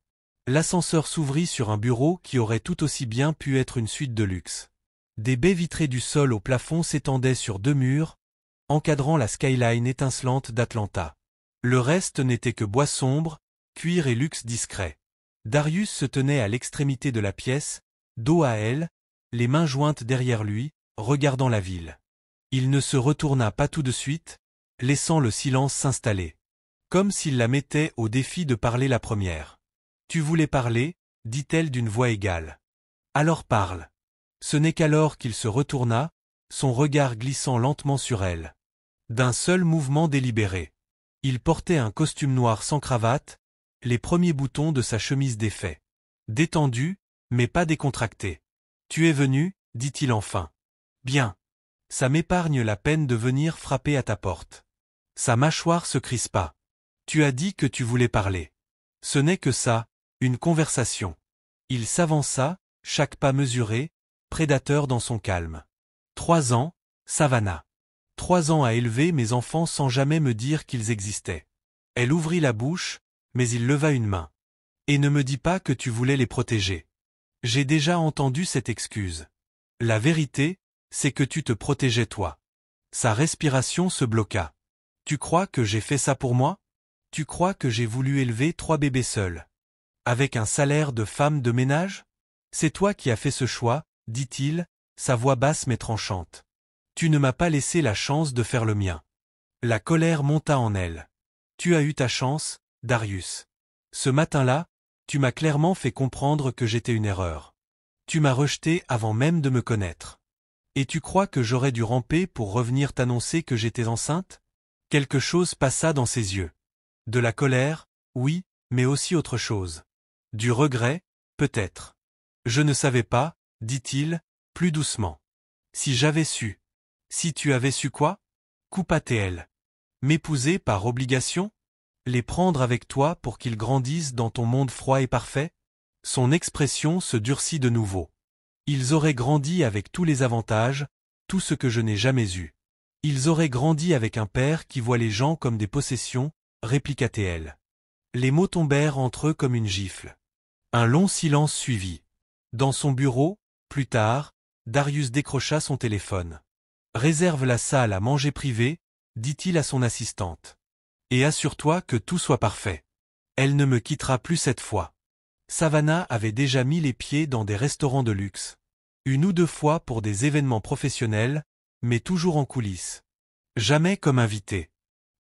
L'ascenseur s'ouvrit sur un bureau qui aurait tout aussi bien pu être une suite de luxe. Des baies vitrées du sol au plafond s'étendaient sur 2 murs, encadrant la skyline étincelante d'Atlanta. Le reste n'était que bois sombre, cuir et luxe discret. Darius se tenait à l'extrémité de la pièce, dos à elle, les mains jointes derrière lui, regardant la ville. Il ne se retourna pas tout de suite, laissant le silence s'installer. Comme s'il la mettait au défi de parler la première. « Tu voulais parler ?» dit-elle d'une voix égale. « Alors parle. » Ce n'est qu'alors qu'il se retourna, son regard glissant lentement sur elle. D'un seul mouvement délibéré. Il portait un costume noir sans cravate, les premiers boutons de sa chemise défaits. Détendu, mais pas décontracté. « Tu es venu ?» dit-il enfin. « Bien. Ça m'épargne la peine de venir frapper à ta porte. » Sa mâchoire se crispa. « Tu as dit que tu voulais parler. Ce n'est que ça, une conversation. » Il s'avança, chaque pas mesuré, prédateur dans son calme. « 3 ans, Savannah. 3 ans à élever mes enfants sans jamais me dire qu'ils existaient. » Elle ouvrit la bouche, mais il leva une main. « Et ne me dis pas que tu voulais les protéger. J'ai déjà entendu cette excuse. La vérité, c'est que tu te protégeais toi. » Sa respiration se bloqua. « Tu crois que j'ai fait ça pour moi ? Tu crois que j'ai voulu élever 3 bébés seuls? Avec un salaire de femme de ménage? C'est toi qui as fait ce choix, dit-il, sa voix basse mais tranchante. Tu ne m'as pas laissé la chance de faire le mien. » La colère monta en elle. « Tu as eu ta chance, Darius. Ce matin-là, tu m'as clairement fait comprendre que j'étais une erreur. Tu m'as rejeté avant même de me connaître. Et tu crois que j'aurais dû ramper pour revenir t'annoncer que j'étais enceinte ? » Quelque chose passa dans ses yeux. De la colère, oui, mais aussi autre chose. Du regret, peut-être. « Je ne savais pas, » dit-il, plus doucement. « Si j'avais su. » « Si tu avais su quoi ? Coupa TL. M'épouser par obligation ? Les prendre avec toi pour qu'ils grandissent dans ton monde froid et parfait ? » Son expression se durcit de nouveau. « Ils auraient grandi avec tous les avantages, tout ce que je n'ai jamais eu. Ils auraient grandi avec un père qui voit les gens comme des possessions, » répliqua TL. Les mots tombèrent entre eux comme une gifle. Un long silence suivit. Dans son bureau, plus tard, Darius décrocha son téléphone. « Réserve la salle à manger privée, » dit-il à son assistante. « Et assure-toi que tout soit parfait. Elle ne me quittera plus cette fois. » Savannah avait déjà mis les pieds dans des restaurants de luxe. Une ou deux fois pour des événements professionnels, mais toujours en coulisses. Jamais comme invitée.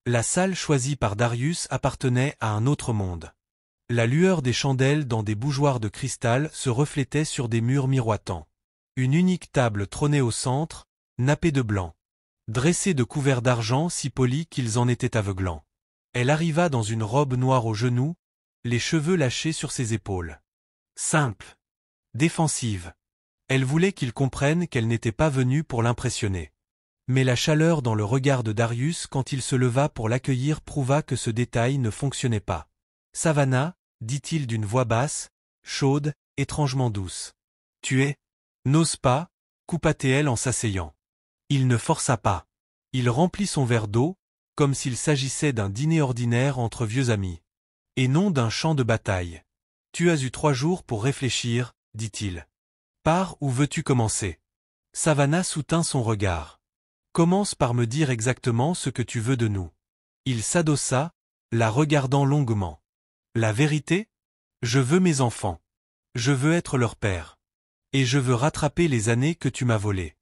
La salle choisie par Darius appartenait à un autre monde. La lueur des chandelles dans des bougeoirs de cristal se reflétait sur des murs miroitants. Une unique table trônait au centre, nappée de blanc. Dressée de couverts d'argent si polis qu'ils en étaient aveuglants. Elle arriva dans une robe noire aux genoux, les cheveux lâchés sur ses épaules. Simple. Défensive. Elle voulait qu'il comprenne qu'elle n'était pas venue pour l'impressionner. Mais la chaleur dans le regard de Darius quand il se leva pour l'accueillir prouva que ce détail ne fonctionnait pas. « Savannah » dit-il d'une voix basse, chaude, étrangement douce. « Tu es ?»« N'ose pas » coupa-t-elle en s'asseyant. Il ne força pas. Il remplit son verre d'eau, comme s'il s'agissait d'un dîner ordinaire entre vieux amis. Et non d'un champ de bataille. « Tu as eu 3 jours pour réfléchir, dit-il. Par où veux-tu commencer ? Savannah soutint son regard. Commence par me dire exactement ce que tu veux de nous. Il s'adossa, la regardant longuement. La vérité ? Je veux mes enfants. Je veux être leur père. Et je veux rattraper les années que tu m'as volées.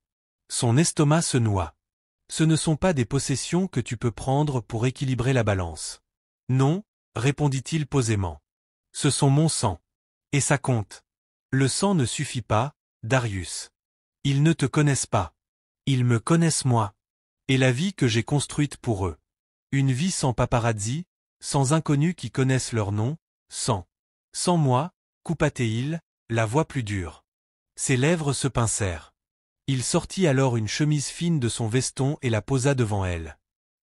Son estomac se noua. Ce ne sont pas des possessions que tu peux prendre pour équilibrer la balance. Non, répondit-il posément. Ce sont mon sang. Et ça compte. Le sang ne suffit pas, Darius. Ils ne te connaissent pas. Ils me connaissent moi. Et la vie que j'ai construite pour eux. Une vie sans paparazzi, sans inconnus qui connaissent leur nom, sans moi, coupa-t-il, la voix plus dure. Ses lèvres se pincèrent. Il sortit alors une chemise fine de son veston et la posa devant elle.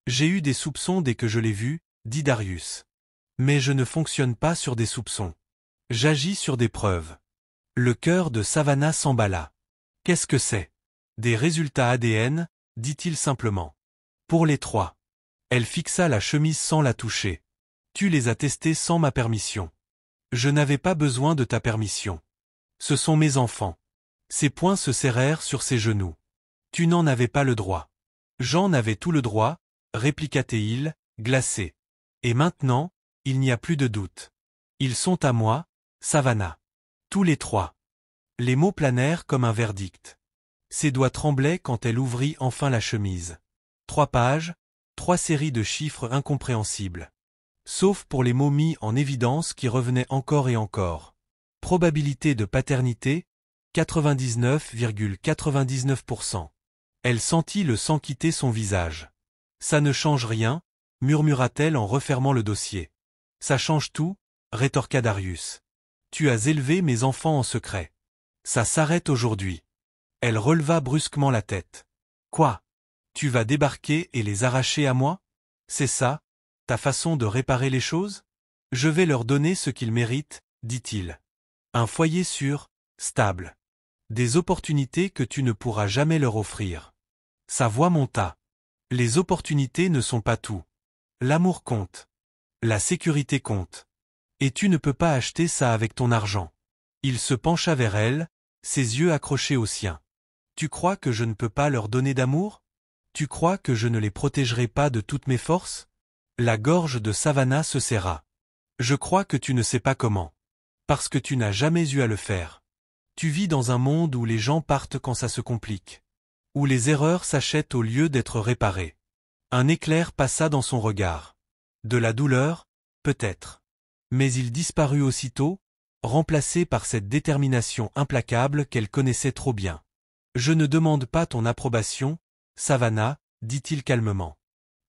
J'ai eu des soupçons dès que je l'ai vue, dit Darius. Mais je ne fonctionne pas sur des soupçons. J'agis sur des preuves. Le cœur de Savannah s'emballa. Qu'est-ce que c'est ? Des résultats ADN, dit-il simplement. Pour les 3. Elle fixa la chemise sans la toucher. Tu les as testés sans ma permission. Je n'avais pas besoin de ta permission. Ce sont mes enfants. Ses poings se serrèrent sur ses genoux. Tu n'en avais pas le droit. J'en avais tout le droit, répliqua-t-il, glacé. Et maintenant, il n'y a plus de doute. Ils sont à moi, Savannah. Tous les 3. Les mots planèrent comme un verdict. Ses doigts tremblaient quand elle ouvrit enfin la chemise. 3 pages, 3 séries de chiffres incompréhensibles. Sauf pour les mots mis en évidence qui revenaient encore et encore. Probabilité de paternité, 99,99%. Elle sentit le sang quitter son visage. Ça ne change rien, murmura-t-elle en refermant le dossier. Ça change tout, rétorqua Darius. Tu as élevé mes enfants en secret. Ça s'arrête aujourd'hui. Elle releva brusquement la tête. Quoi ? Tu vas débarquer et les arracher à moi ? C'est ça, ta façon de réparer les choses ? Je vais leur donner ce qu'ils méritent, dit-il. Un foyer sûr, stable. Des opportunités que tu ne pourras jamais leur offrir. Sa voix monta. Les opportunités ne sont pas tout. L'amour compte. La sécurité compte. Et tu ne peux pas acheter ça avec ton argent. Il se pencha vers elle, ses yeux accrochés aux siens. Tu crois que je ne peux pas leur donner d'amour ? Tu crois que je ne les protégerai pas de toutes mes forces ? La gorge de Savannah se serra. Je crois que tu ne sais pas comment. Parce que tu n'as jamais eu à le faire. Tu vis dans un monde où les gens partent quand ça se complique. Où les erreurs s'achètent au lieu d'être réparées. Un éclair passa dans son regard. De la douleur, peut-être. Mais il disparut aussitôt, remplacé par cette détermination implacable qu'elle connaissait trop bien. Je ne demande pas ton approbation, Savannah, dit-il calmement.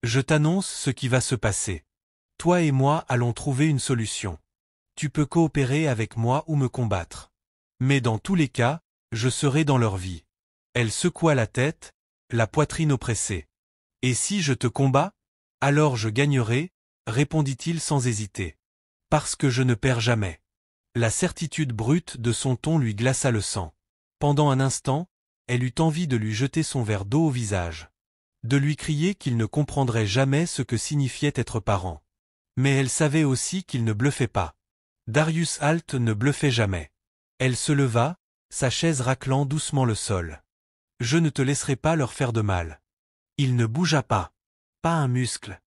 Je t'annonce ce qui va se passer. Toi et moi allons trouver une solution. Tu peux coopérer avec moi ou me combattre. Mais dans tous les cas, je serai dans leur vie. Elle secoua la tête, la poitrine oppressée. Et si je te combats ? Alors je gagnerai, répondit-il sans hésiter. Parce que je ne perds jamais. La certitude brute de son ton lui glaça le sang. Pendant un instant, elle eut envie de lui jeter son verre d'eau au visage. De lui crier qu'il ne comprendrait jamais ce que signifiait être parent. Mais elle savait aussi qu'il ne bluffait pas. Darius Halt ne bluffait jamais. Elle se leva, sa chaise raclant doucement le sol. Je ne te laisserai pas leur faire de mal. Il ne bougea pas. Pas un muscle.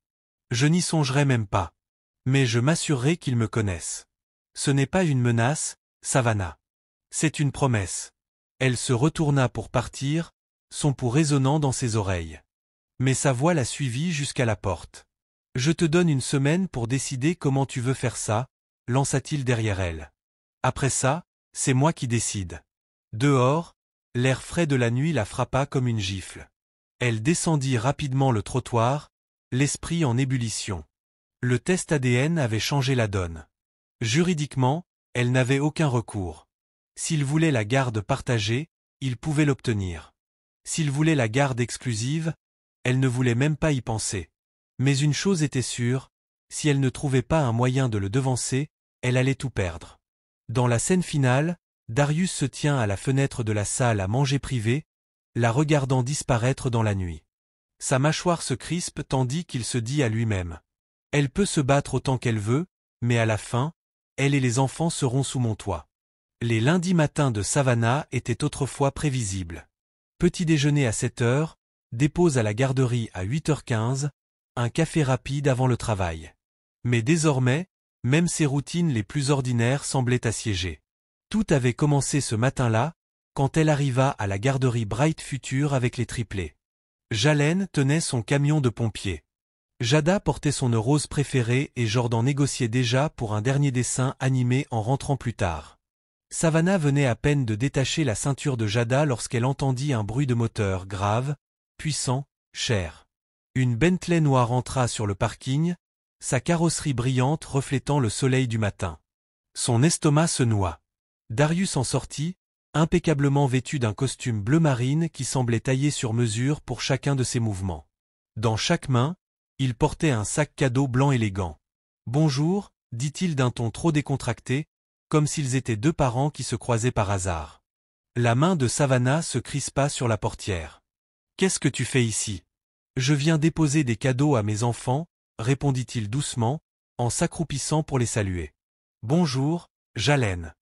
Je n'y songerai même pas. Mais je m'assurerai qu'ils me connaissent. Ce n'est pas une menace, Savannah. C'est une promesse. Elle se retourna pour partir, son pouls résonnant dans ses oreilles. Mais sa voix la suivit jusqu'à la porte. Je te donne une semaine pour décider comment tu veux faire ça, lança-t-il derrière elle. Après ça, c'est moi qui décide. Dehors, l'air frais de la nuit la frappa comme une gifle. Elle descendit rapidement le trottoir, l'esprit en ébullition. Le test ADN avait changé la donne. Juridiquement, elle n'avait aucun recours. S'il voulait la garde partagée, il pouvait l'obtenir. S'il voulait la garde exclusive, elle ne voulait même pas y penser. Mais une chose était sûre, si elle ne trouvait pas un moyen de le devancer, elle allait tout perdre. Dans la scène finale, Darius se tient à la fenêtre de la salle à manger privée, la regardant disparaître dans la nuit. Sa mâchoire se crispe tandis qu'il se dit à lui-même. Elle peut se battre autant qu'elle veut, mais à la fin, elle et les enfants seront sous mon toit. Les lundis matins de Savannah étaient autrefois prévisibles. Petit déjeuner à 7 heures, dépose à la garderie à 8h15, un café rapide avant le travail. Mais désormais, même ses routines les plus ordinaires semblaient assiégées. Tout avait commencé ce matin-là, quand elle arriva à la garderie Bright Future avec les triplés. Jalen tenait son camion de pompier. Jada portait son rose préférée et Jordan négociait déjà pour un dernier dessin animé en rentrant plus tard. Savannah venait à peine de détacher la ceinture de Jada lorsqu'elle entendit un bruit de moteur grave, puissant, cher. Une Bentley noire entra sur le parking, sa carrosserie brillante reflétant le soleil du matin. Son estomac se noua. Darius en sortit, impeccablement vêtu d'un costume bleu marine qui semblait taillé sur mesure pour chacun de ses mouvements. Dans chaque main, il portait un sac cadeau blanc élégant. « Bonjour », dit-il d'un ton trop décontracté, comme s'ils étaient deux parents qui se croisaient par hasard. La main de Savannah se crispa sur la portière. « Qu'est-ce que tu fais ici ? » « Je viens déposer des cadeaux à mes enfants, » répondit-il doucement, en s'accroupissant pour les saluer. « Bonjour, Jalen. »«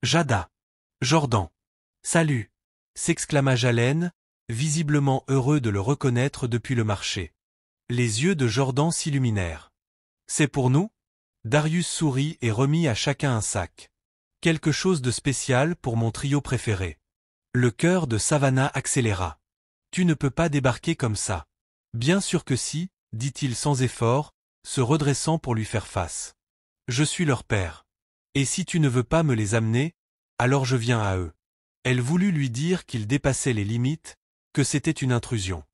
Jada. »« Jordan. »« Salut !» s'exclama Jalen, visiblement heureux de le reconnaître depuis le marché. Les yeux de Jordan s'illuminèrent. « C'est pour nous ?» Darius sourit et remit à chacun un sac. « Quelque chose de spécial pour mon trio préféré. » Le cœur de Savannah accéléra. « Tu ne peux pas débarquer comme ça. »« Bien sûr que si, » dit-il sans effort, se redressant pour lui faire face. « Je suis leur père. Et si tu ne veux pas me les amener, alors je viens à eux. » Elle voulut lui dire qu'il dépassait les limites, que c'était une intrusion.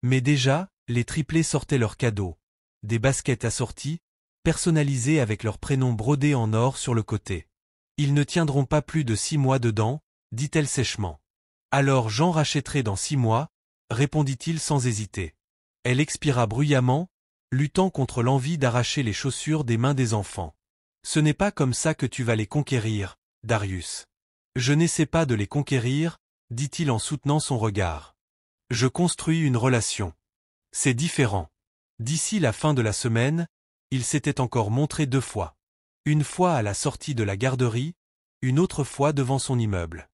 Mais déjà, les triplés sortaient leurs cadeaux. Des baskets assorties, personnalisées avec leur prénom brodé en or sur le côté. « Ils ne tiendront pas plus de 6 mois dedans, » dit-elle sèchement. « Alors j'en rachèterai dans 6 mois, » répondit-il sans hésiter. Elle expira bruyamment, luttant contre l'envie d'arracher les chaussures des mains des enfants. « Ce n'est pas comme ça que tu vas les conquérir, Darius. »« Je n'essaie pas de les conquérir, » dit-il en soutenant son regard. « Je construis une relation. C'est différent. » D'ici la fin de la semaine, il s'était encore montré 2 fois. Une fois à la sortie de la garderie, une autre fois devant son immeuble.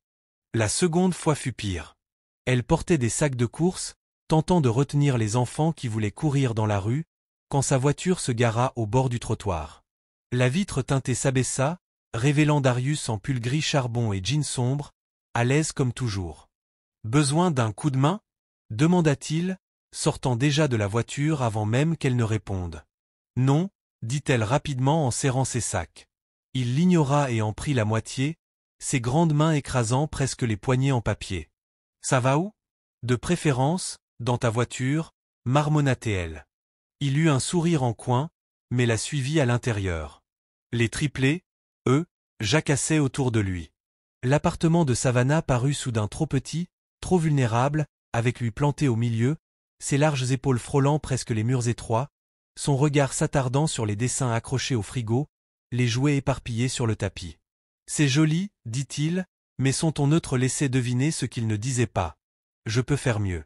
La seconde fois fut pire. Elle portait des sacs de course, tentant de retenir les enfants qui voulaient courir dans la rue, quand sa voiture se gara au bord du trottoir. La vitre teintée s'abaissa, révélant Darius en pull gris charbon et jean sombre, à l'aise comme toujours. « Besoin d'un coup de main ?» demanda-t-il, sortant déjà de la voiture avant même qu'elle ne réponde. « Non », dit-elle rapidement en serrant ses sacs. Il l'ignora et en prit la moitié, ses grandes mains écrasant presque les poignets en papier. « Ça va où ? » De préférence, dans ta voiture, marmonna-t-elle. Il eut un sourire en coin, mais la suivit à l'intérieur. Les triplés, eux, jacassaient autour de lui. L'appartement de Savannah parut soudain trop petit, trop vulnérable, avec lui planté au milieu, ses larges épaules frôlant presque les murs étroits, son regard s'attardant sur les dessins accrochés au frigo, les jouets éparpillés sur le tapis. « C'est joli, » dit-il, mais son ton neutre laissait deviner ce qu'il ne disait pas. « Je peux faire mieux. »«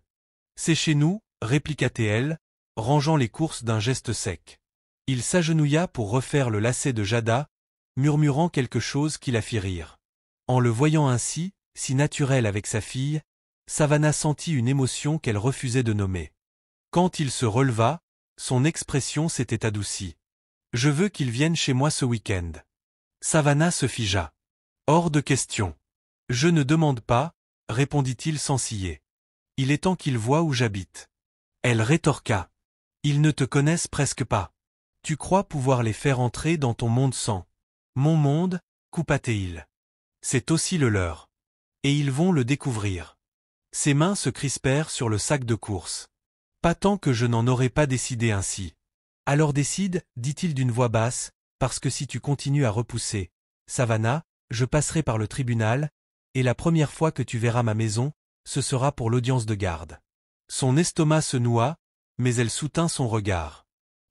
C'est chez nous, » répliqua-t-elle, rangeant les courses d'un geste sec. Il s'agenouilla pour refaire le lacet de Jada, murmurant quelque chose qui la fit rire. En le voyant ainsi, si naturel avec sa fille, Savannah sentit une émotion qu'elle refusait de nommer. Quand il se releva, son expression s'était adoucie. « Je veux qu'il vienne chez moi ce week-end. » Savannah se figea. Hors de question. Je ne demande pas, répondit-il sans ciller. Il est temps qu'ils voient où j'habite. Elle rétorqua. Ils ne te connaissent presque pas. Tu crois pouvoir les faire entrer dans ton monde sans. Mon monde, coupa-t-il. C'est aussi le leur. Et ils vont le découvrir. Ses mains se crispèrent sur le sac de course. Pas tant que je n'en aurais pas décidé ainsi. Alors décide, dit-il d'une voix basse, parce que si tu continues à repousser, Savannah, je passerai par le tribunal, et la première fois que tu verras ma maison, ce sera pour l'audience de garde. Son estomac se noua, mais elle soutint son regard.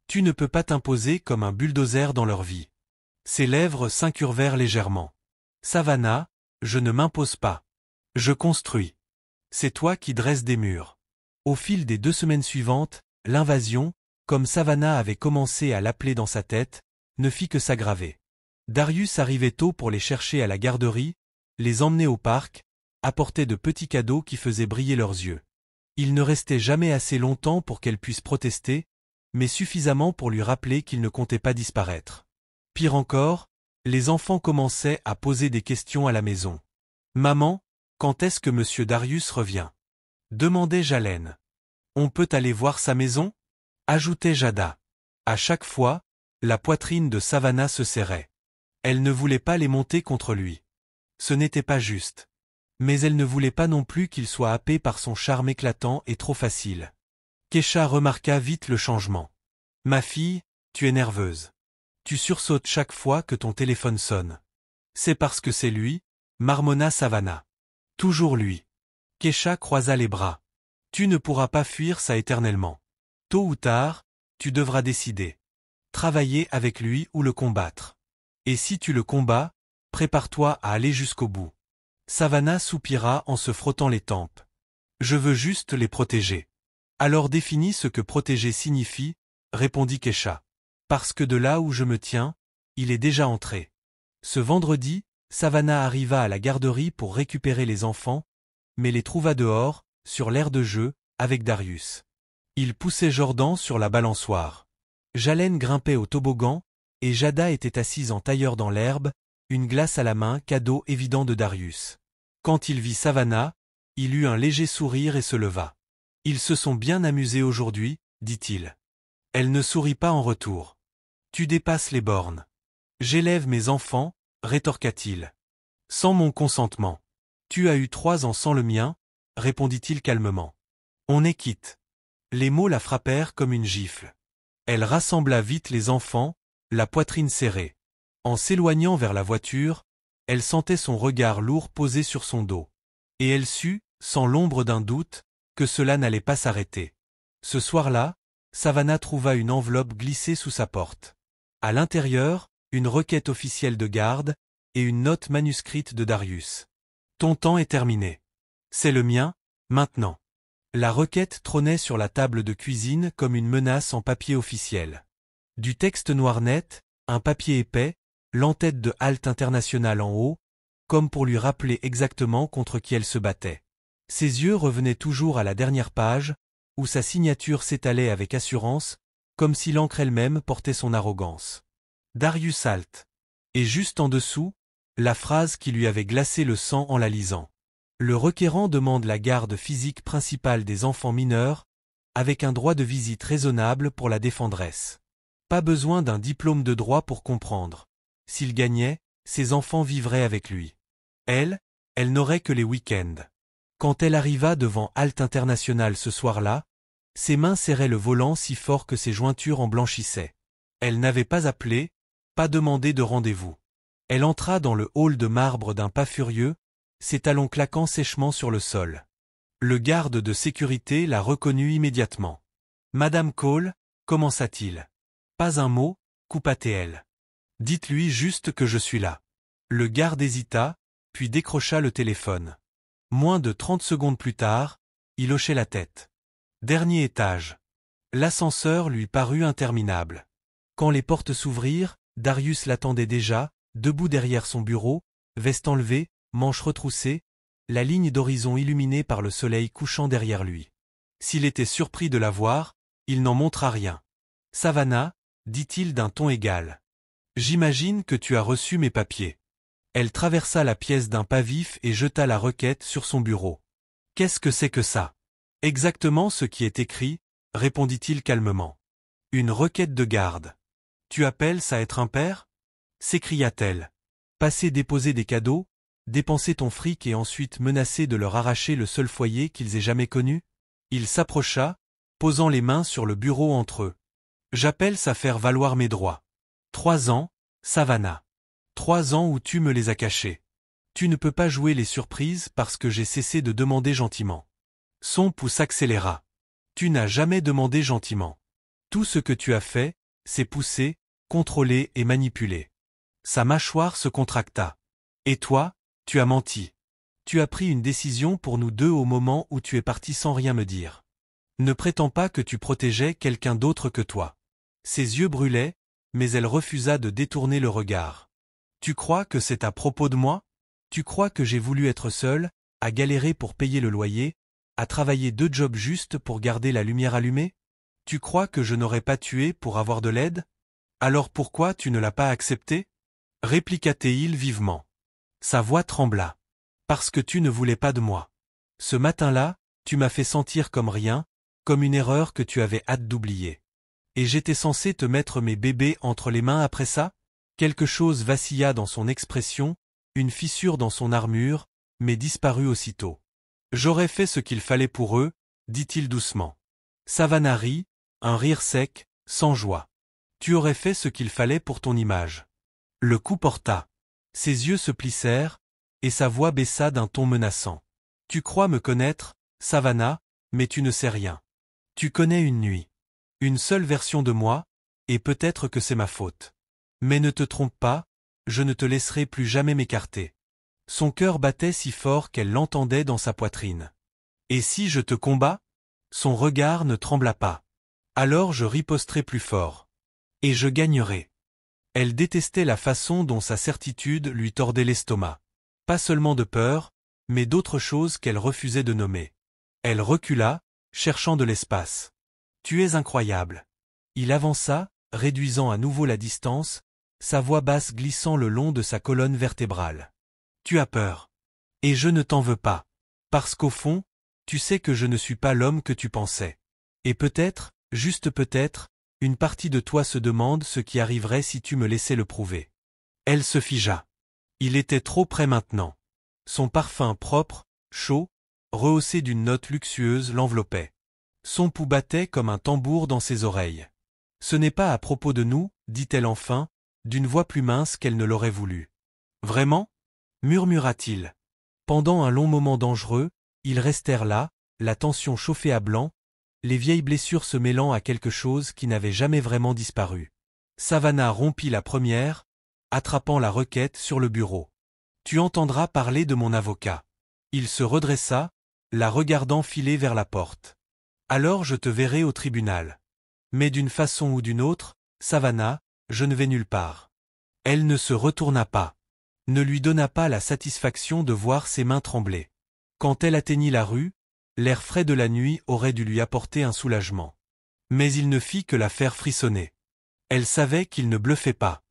Tu ne peux pas t'imposer comme un bulldozer dans leur vie. Ses lèvres s'incurvèrent légèrement. Savannah, je ne m'impose pas. Je construis. C'est toi qui dresses des murs. Au fil des 2 semaines suivantes, l'invasion, comme Savannah avait commencé à l'appeler dans sa tête, ne fit que s'aggraver. Darius arrivait tôt pour les chercher à la garderie, les emmener au parc, apportait de petits cadeaux qui faisaient briller leurs yeux. Il ne restait jamais assez longtemps pour qu'elle puisse protester, mais suffisamment pour lui rappeler qu'il ne comptait pas disparaître. Pire encore, les enfants commençaient à poser des questions à la maison. « Maman, quand est-ce que monsieur Darius revient ?» demandait Jalène. « On peut aller voir sa maison ?» ajoutait Jada. À chaque fois, la poitrine de Savannah se serrait. Elle ne voulait pas les monter contre lui. Ce n'était pas juste. Mais elle ne voulait pas non plus qu'il soit happé par son charme éclatant et trop facile. Kesha remarqua vite le changement. « Ma fille, tu es nerveuse. Tu sursautes chaque fois que ton téléphone sonne. »« C'est parce que c'est lui, » marmonna Savannah. « Toujours lui. » Kesha croisa les bras. « Tu ne pourras pas fuir ça éternellement. Tôt ou tard, tu devras décider. Travailler avec lui ou le combattre. Et si tu le combats, prépare-toi à aller jusqu'au bout. » Savannah soupira en se frottant les tempes. « Je veux juste les protéger. » « Alors définis ce que protéger signifie, » répondit Kesha. « Parce que de là où je me tiens, il est déjà entré. » Ce vendredi, Savannah arriva à la garderie pour récupérer les enfants, mais les trouva dehors, sur l'aire de jeu, avec Darius. Il poussait Jordan sur la balançoire. Jalène grimpait au toboggan, et Jada était assise en tailleur dans l'herbe, une glace à la main, cadeau évident de Darius. Quand il vit Savannah, il eut un léger sourire et se leva. « Ils se sont bien amusés aujourd'hui, » dit-il. Elle ne sourit pas en retour. « Tu dépasses les bornes. »« J'élève mes enfants, » rétorqua-t-il. « Sans mon consentement. »« Tu as eu 3 ans sans le mien, » répondit-il calmement. « On est quitte. » Les mots la frappèrent comme une gifle. Elle rassembla vite les enfants, la poitrine serrée. En s'éloignant vers la voiture, elle sentait son regard lourd posé sur son dos. Et elle sut, sans l'ombre d'un doute, que cela n'allait pas s'arrêter. Ce soir-là, Savannah trouva une enveloppe glissée sous sa porte. À l'intérieur, une requête officielle de garde et une note manuscrite de Darius. « Ton temps est terminé. C'est le mien, maintenant. » La requête trônait sur la table de cuisine comme une menace en papier officiel. Du texte noir net, un papier épais, l'entête de Halte Internationale en haut, comme pour lui rappeler exactement contre qui elle se battait. Ses yeux revenaient toujours à la dernière page, où sa signature s'étalait avec assurance, comme si l'encre elle-même portait son arrogance. Darius Halte. Et juste en dessous, la phrase qui lui avait glacé le sang en la lisant. Le requérant demande la garde physique principale des enfants mineurs, avec un droit de visite raisonnable pour la défendresse. Pas besoin d'un diplôme de droit pour comprendre. S'il gagnait, ses enfants vivraient avec lui. Elle n'aurait que les week-ends. Quand elle arriva devant Halte Internationale ce soir-là, ses mains serraient le volant si fort que ses jointures en blanchissaient. Elle n'avait pas appelé, pas demandé de rendez-vous. Elle entra dans le hall de marbre d'un pas furieux, ses talons claquant sèchement sur le sol. Le garde de sécurité la reconnut immédiatement. « Madame Cole » commença-t-il. « Pas un mot, » coupa-t-elle. « Dites-lui juste que je suis là. » Le garde hésita, puis décrocha le téléphone. Moins de 30 secondes plus tard, il hochait la tête. Dernier étage. L'ascenseur lui parut interminable. Quand les portes s'ouvrirent, Darius l'attendait déjà, debout derrière son bureau, veste enlevée, manches retroussées, la ligne d'horizon illuminée par le soleil couchant derrière lui. S'il était surpris de la voir, il n'en montra rien. « Savannah » dit-il d'un ton égal. J'imagine que tu as reçu mes papiers. Elle traversa la pièce d'un pas vif et jeta la requête sur son bureau. Qu'est-ce que c'est que ça? Exactement ce qui est écrit, répondit-il calmement. Une requête de garde. Tu appelles ça être un père? S'écria-t-elle. Passer déposer des cadeaux, dépenser ton fric et ensuite menacer de leur arracher le seul foyer qu'ils aient jamais connu? Il s'approcha, posant les mains sur le bureau entre eux. J'appelle ça faire valoir mes droits. 3 ans, Savannah. 3 ans où tu me les as cachés. Tu ne peux pas jouer les surprises parce que j'ai cessé de demander gentiment. Son pouls s'accéléra. Tu n'as jamais demandé gentiment. Tout ce que tu as fait, c'est pousser, contrôler et manipuler. Sa mâchoire se contracta. Et toi, tu as menti. Tu as pris une décision pour nous deux au moment où tu es parti sans rien me dire. Ne prétends pas que tu protégeais quelqu'un d'autre que toi. Ses yeux brûlaient, mais elle refusa de détourner le regard. Tu crois que c'est à propos de moi? Tu crois que j'ai voulu être seule, à galérer pour payer le loyer, à travailler 2 jobs juste pour garder la lumière allumée? Tu crois que je n'aurais pas tué pour avoir de l'aide? Alors pourquoi tu ne l'as pas accepté? Répliqua-t-il vivement. Sa voix trembla. Parce que tu ne voulais pas de moi. Ce matin-là, tu m'as fait sentir comme rien, comme une erreur que tu avais hâte d'oublier. Et j'étais censé te mettre mes bébés entre les mains après ça? Quelque chose vacilla dans son expression, une fissure dans son armure, mais disparut aussitôt. J'aurais fait ce qu'il fallait pour eux, dit-il doucement. Savannah rit, un rire sec, sans joie. Tu aurais fait ce qu'il fallait pour ton image. Le coup porta. Ses yeux se plissèrent, et sa voix baissa d'un ton menaçant. Tu crois me connaître, Savannah, mais tu ne sais rien. Tu connais une nuit. Une seule version de moi, et peut-être que c'est ma faute. Mais ne te trompe pas, je ne te laisserai plus jamais m'écarter. Son cœur battait si fort qu'elle l'entendait dans sa poitrine. Et si je te combats? Son regard ne trembla pas. Alors je riposterai plus fort. Et je gagnerai. Elle détestait la façon dont sa certitude lui tordait l'estomac. Pas seulement de peur, mais d'autres choses qu'elle refusait de nommer. Elle recula, cherchant de l'espace. Tu es incroyable. Il avança, réduisant à nouveau la distance, sa voix basse glissant le long de sa colonne vertébrale. Tu as peur. Et je ne t'en veux pas. Parce qu'au fond, tu sais que je ne suis pas l'homme que tu pensais. Et peut-être, juste peut-être, une partie de toi se demande ce qui arriverait si tu me laissais le prouver. Elle se figea. Il était trop près maintenant. Son parfum propre, chaud, rehaussé d'une note luxueuse l'enveloppait. Son pouls battait comme un tambour dans ses oreilles. Ce n'est pas à propos de nous, dit-elle enfin, d'une voix plus mince qu'elle ne l'aurait voulu. Vraiment? Murmura-t-il. Pendant un long moment dangereux, ils restèrent là, la tension chauffée à blanc, les vieilles blessures se mêlant à quelque chose qui n'avait jamais vraiment disparu. Savannah rompit la première, attrapant la requête sur le bureau. Tu entendras parler de mon avocat. Il se redressa, la regardant filer vers la porte. Alors je te verrai au tribunal. Mais d'une façon ou d'une autre, Savannah, je ne vais nulle part. Elle ne se retourna pas. Ne lui donna pas la satisfaction de voir ses mains trembler. Quand elle atteignit la rue, l'air frais de la nuit aurait dû lui apporter un soulagement. Mais il ne fit que la faire frissonner. Elle savait qu'il ne bluffait pas.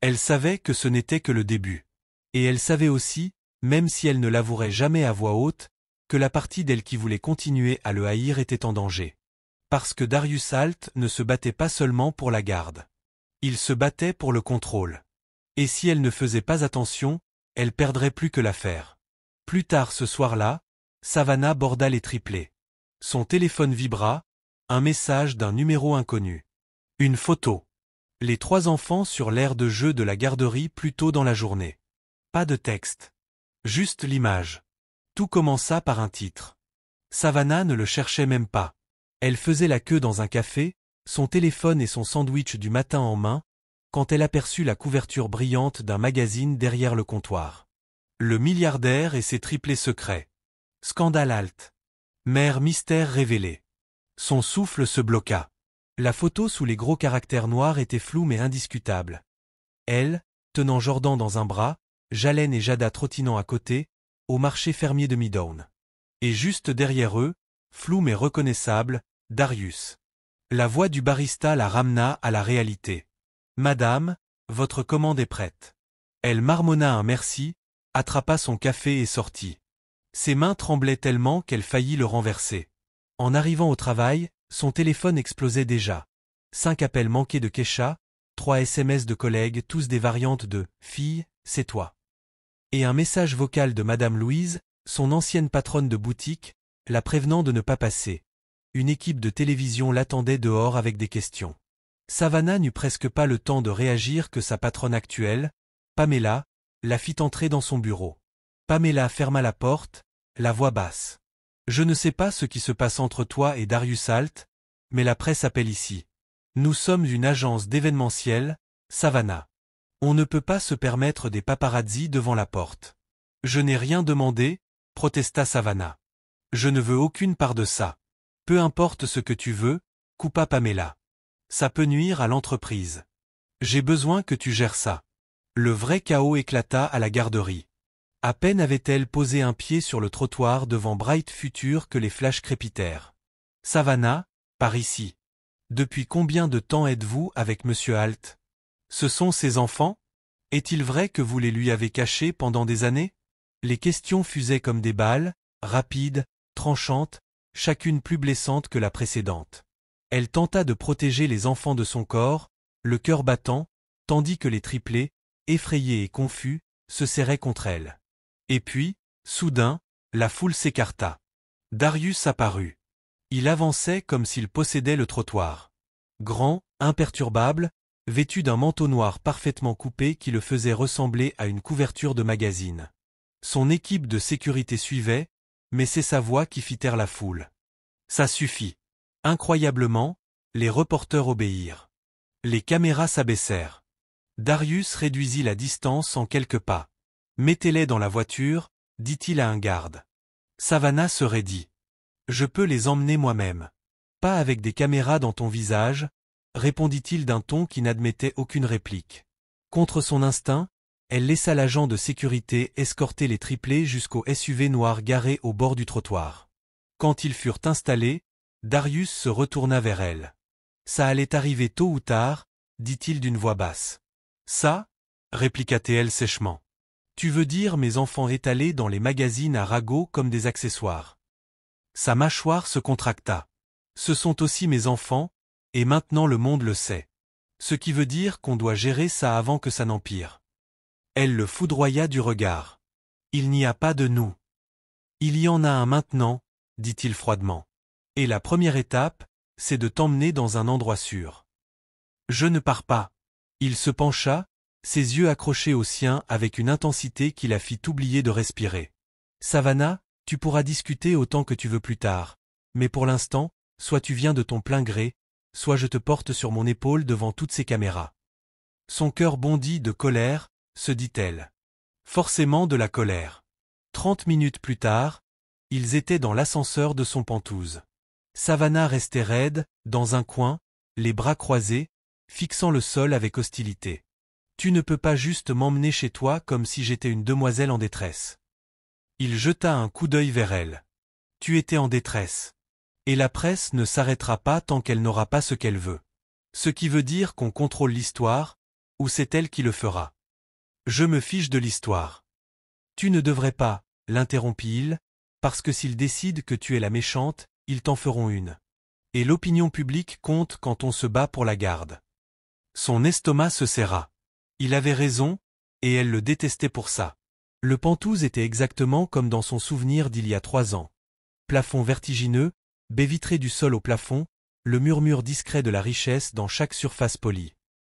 Elle savait que ce n'était que le début. Et elle savait aussi, même si elle ne l'avouerait jamais à voix haute, que la partie d'elle qui voulait continuer à le haïr était en danger. Parce que Darius Alt ne se battait pas seulement pour la garde. Il se battait pour le contrôle. Et si elle ne faisait pas attention, elle perdrait plus que l'affaire. Plus tard ce soir-là, Savannah borda les triplés. Son téléphone vibra, un message d'un numéro inconnu. Une photo. Les 3 enfants sur l'aire de jeu de la garderie plus tôt dans la journée. Pas de texte. Juste l'image. Tout commença par un titre. Savannah ne le cherchait même pas. Elle faisait la queue dans un café, son téléphone et son sandwich du matin en main, quand elle aperçut la couverture brillante d'un magazine derrière le comptoir. Le milliardaire et ses triplés secrets. Scandale Alt. Mère mystère révélé. Son souffle se bloqua. La photo sous les gros caractères noirs était floue mais indiscutable. Elle, tenant Jordan dans un bras, Jalen et Jada trottinant à côté, au marché fermier de Midtown. Et juste derrière eux, flou mais reconnaissable, Darius. La voix du barista la ramena à la réalité. Madame, votre commande est prête. Elle marmonna un merci, attrapa son café et sortit. Ses mains tremblaient tellement qu'elle faillit le renverser. En arrivant au travail, son téléphone explosait déjà. 5 appels manqués de Kesha, 3 SMS de collègues, tous des variantes de « Fille, c'est toi ». Et un message vocal de Madame Louise, son ancienne patronne de boutique, la prévenant de ne pas passer. Une équipe de télévision l'attendait dehors avec des questions. Savannah n'eut presque pas le temps de réagir que sa patronne actuelle, Pamela, la fit entrer dans son bureau. Pamela ferma la porte, la voix basse. « Je ne sais pas ce qui se passe entre toi et Darius Alt, mais la presse appelle ici. Nous sommes une agence d'événementiel, Savannah. On ne peut pas se permettre des paparazzis devant la porte. »« Je n'ai rien demandé, » protesta Savannah. « Je ne veux aucune part de ça. Peu importe ce que tu veux, » coupa Pamela. « Ça peut nuire à l'entreprise. J'ai besoin que tu gères ça. » Le vrai chaos éclata à la garderie. À peine avait-elle posé un pied sur le trottoir devant Bright Future que les flashs crépitèrent. « Savannah, par ici. Depuis combien de temps êtes-vous avec Monsieur Alt? Ce sont ses enfants? Est-il vrai que vous les lui avez cachés pendant des années ?» Les questions fusaient comme des balles, rapides, tranchantes, chacune plus blessante que la précédente. Elle tenta de protéger les enfants de son corps, le cœur battant, tandis que les triplés, effrayés et confus, se serraient contre elle. Et puis, soudain, la foule s'écarta. Darius apparut. Il avançait comme s'il possédait le trottoir. Grand, imperturbable, vêtu d'un manteau noir parfaitement coupé qui le faisait ressembler à une couverture de magazine. Son équipe de sécurité suivait, mais c'est sa voix qui fit taire la foule. Ça suffit. Incroyablement, les reporters obéirent. Les caméras s'abaissèrent. Darius réduisit la distance en quelques pas. « Mettez-les dans la voiture, » dit-il à un garde. Savannah se raidit. « Je peux les emmener moi-même. »« Pas avec des caméras dans ton visage, » répondit-il d'un ton qui n'admettait aucune réplique. Contre son instinct, elle laissa l'agent de sécurité escorter les triplés jusqu'au SUV noir garé au bord du trottoir. Quand ils furent installés, Darius se retourna vers elle. « Ça allait arriver tôt ou tard, » dit-il d'une voix basse. « Ça » répliqua-t-elle sèchement. « Tu veux dire mes enfants étalés dans les magazines à ragots comme des accessoires. » Sa mâchoire se contracta. « Ce sont aussi mes enfants, et maintenant le monde le sait. Ce qui veut dire qu'on doit gérer ça avant que ça n'empire. » Elle le foudroya du regard. « Il n'y a pas de nous. »« Il y en a un maintenant, » dit-il froidement. « Et la première étape, c'est de t'emmener dans un endroit sûr. »« Je ne pars pas. » Il se pencha, ses yeux accrochés aux siens avec une intensité qui la fit oublier de respirer. « Savannah, tu pourras discuter autant que tu veux plus tard, mais pour l'instant, soit tu viens de ton plein gré, soit je te porte sur mon épaule devant toutes ces caméras. » Son cœur bondit de colère, se dit-elle. Forcément de la colère. 30 minutes plus tard, ils étaient dans l'ascenseur de son Penthouse. Savannah restait raide, dans un coin, les bras croisés, fixant le sol avec hostilité. « Tu ne peux pas juste m'emmener chez toi comme si j'étais une demoiselle en détresse. » Il jeta un coup d'œil vers elle. « Tu étais en détresse. Et la presse ne s'arrêtera pas tant qu'elle n'aura pas ce qu'elle veut. Ce qui veut dire qu'on contrôle l'histoire, ou c'est elle qui le fera. » « Je me fiche de l'histoire. »« Tu ne devrais pas, » l'interrompit-il, « parce que s'ils décident que tu es la méchante, ils t'en feront une. Et l'opinion publique compte quand on se bat pour la garde. » Son estomac se serra. Il avait raison, et elle le détestait pour ça. Le Penthouse était exactement comme dans son souvenir d'il y a 3 ans. Plafond vertigineux, baies vitrées du sol au plafond, le murmure discret de la richesse dans chaque surface polie.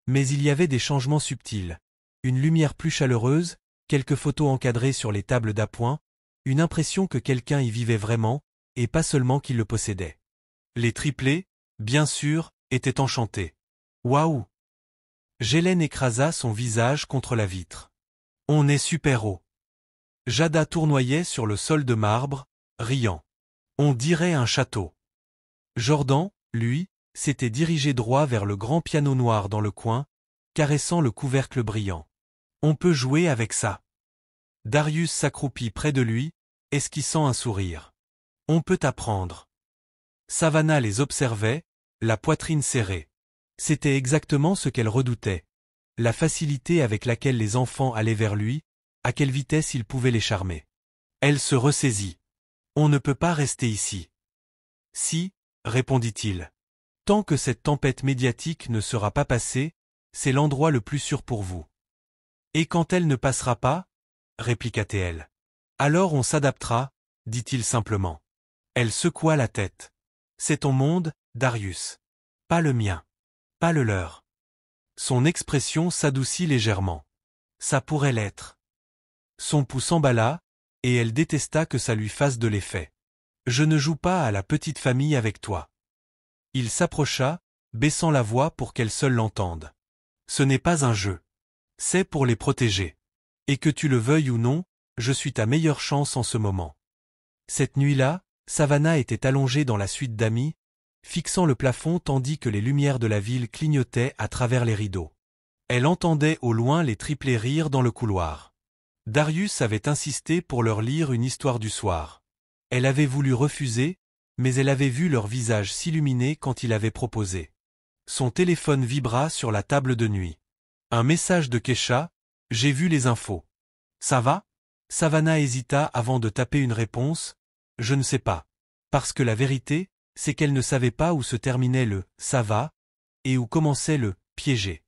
Mais il y avait des changements subtils. Une lumière plus chaleureuse, quelques photos encadrées sur les tables d'appoint, une impression que quelqu'un y vivait vraiment, et pas seulement qu'il le possédait. Les triplés, bien sûr, étaient enchantés. Waouh! Gélène écrasa son visage contre la vitre. On est super haut. Jada tournoyait sur le sol de marbre, riant. On dirait un château. Jordan, lui, s'était dirigé droit vers le grand piano noir dans le coin, caressant le couvercle brillant. On peut jouer avec ça. Darius s'accroupit près de lui, esquissant un sourire. On peut apprendre. Savannah les observait, la poitrine serrée. C'était exactement ce qu'elle redoutait. la facilité avec laquelle les enfants allaient vers lui, à quelle vitesse il pouvait les charmer. Elle se ressaisit. On ne peut pas rester ici. Si, répondit-il. Tant que cette tempête médiatique ne sera pas passée, c'est l'endroit le plus sûr pour vous. Et quand elle ne passera pas, répliqua-t-elle. Alors on s'adaptera, dit-il simplement. Elle secoua la tête. C'est ton monde, Darius. Pas le mien. Pas le leur. Son expression s'adoucit légèrement. Ça pourrait l'être. Son pouls s'emballa, et elle détesta que ça lui fasse de l'effet. Je ne joue pas à la petite famille avec toi. Il s'approcha, baissant la voix pour qu'elle seule l'entende. Ce n'est pas un jeu. C'est pour les protéger. Et que tu le veuilles ou non, je suis ta meilleure chance en ce moment. Cette nuit-là, Savannah était allongée dans la suite d'amis, fixant le plafond tandis que les lumières de la ville clignotaient à travers les rideaux. Elle entendait au loin les triplés rire dans le couloir. Darius avait insisté pour leur lire une histoire du soir. Elle avait voulu refuser, mais elle avait vu leur visage s'illuminer quand il avait proposé. Son téléphone vibra sur la table de nuit. Un message de Kesha, « J'ai vu les infos. » « Ça va ?» Savannah hésita avant de taper une réponse, « Je ne sais pas. » Parce que la vérité, c'est qu'elle ne savait pas où se terminait le « ça va » et où commençait le « piégé ».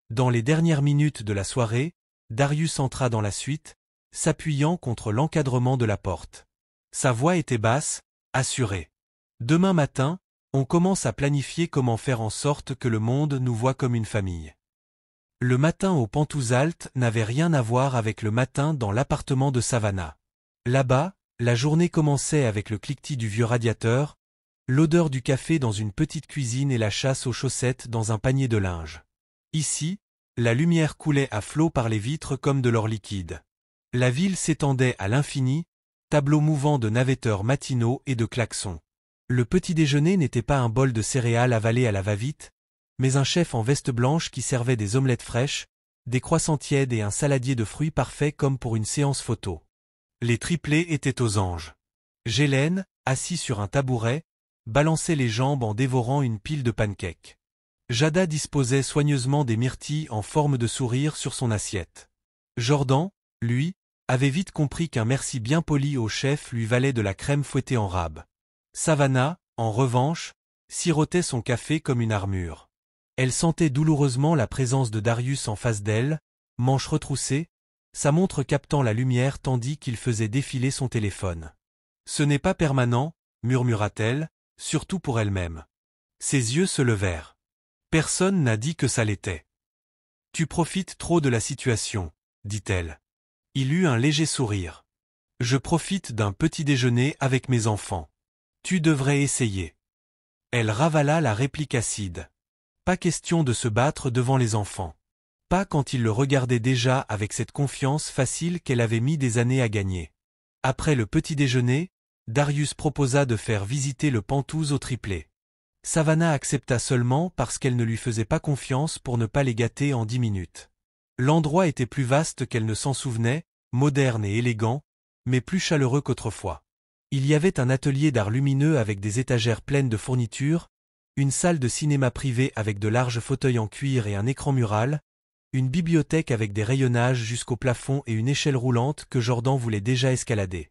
Dans les dernières minutes de la soirée, Darius entra dans la suite, s'appuyant contre l'encadrement de la porte. Sa voix était basse, assurée. « Demain matin, on commence à planifier comment faire en sorte que le monde nous voie comme une famille. » Le matin au Pantouzalt n'avait rien à voir avec le matin dans l'appartement de Savannah. Là-bas, la journée commençait avec le cliquetis du vieux radiateur, l'odeur du café dans une petite cuisine et la chasse aux chaussettes dans un panier de linge. Ici, la lumière coulait à flots par les vitres comme de l'or liquide. La ville s'étendait à l'infini, tableau mouvant de navetteurs matinaux et de klaxons. Le petit déjeuner n'était pas un bol de céréales avalé à la va-vite, mais un chef en veste blanche qui servait des omelettes fraîches, des croissants tièdes et un saladier de fruits parfait comme pour une séance photo. Les triplés étaient aux anges. Gélène, assis sur un tabouret, balançait les jambes en dévorant une pile de pancakes. Jada disposait soigneusement des myrtilles en forme de sourire sur son assiette. Jordan, lui, avait vite compris qu'un merci bien poli au chef lui valait de la crème fouettée en rab. Savannah, en revanche, sirotait son café comme une armure. Elle sentait douloureusement la présence de Darius en face d'elle, manches retroussées, sa montre captant la lumière tandis qu'il faisait défiler son téléphone. « Ce n'est pas permanent, murmura-t-elle, surtout pour elle-même. Ses yeux se levèrent. Personne n'a dit que ça l'était. Tu profites trop de la situation, dit-elle. Il eut un léger sourire. Je profite d'un petit déjeuner avec mes enfants. Tu devrais essayer. Elle ravala la réplique acide. Pas question de se battre devant les enfants. Pas quand ils le regardaient déjà avec cette confiance facile qu'elle avait mis des années à gagner. Après le petit déjeuner, Darius proposa de faire visiter le Pantouz aux triplés. Savannah accepta seulement parce qu'elle ne lui faisait pas confiance pour ne pas les gâter en 10 minutes. L'endroit était plus vaste qu'elle ne s'en souvenait, moderne et élégant, mais plus chaleureux qu'autrefois. Il y avait un atelier d'art lumineux avec des étagères pleines de fournitures, une salle de cinéma privée avec de larges fauteuils en cuir et un écran mural, une bibliothèque avec des rayonnages jusqu'au plafond et une échelle roulante que Jordan voulait déjà escalader.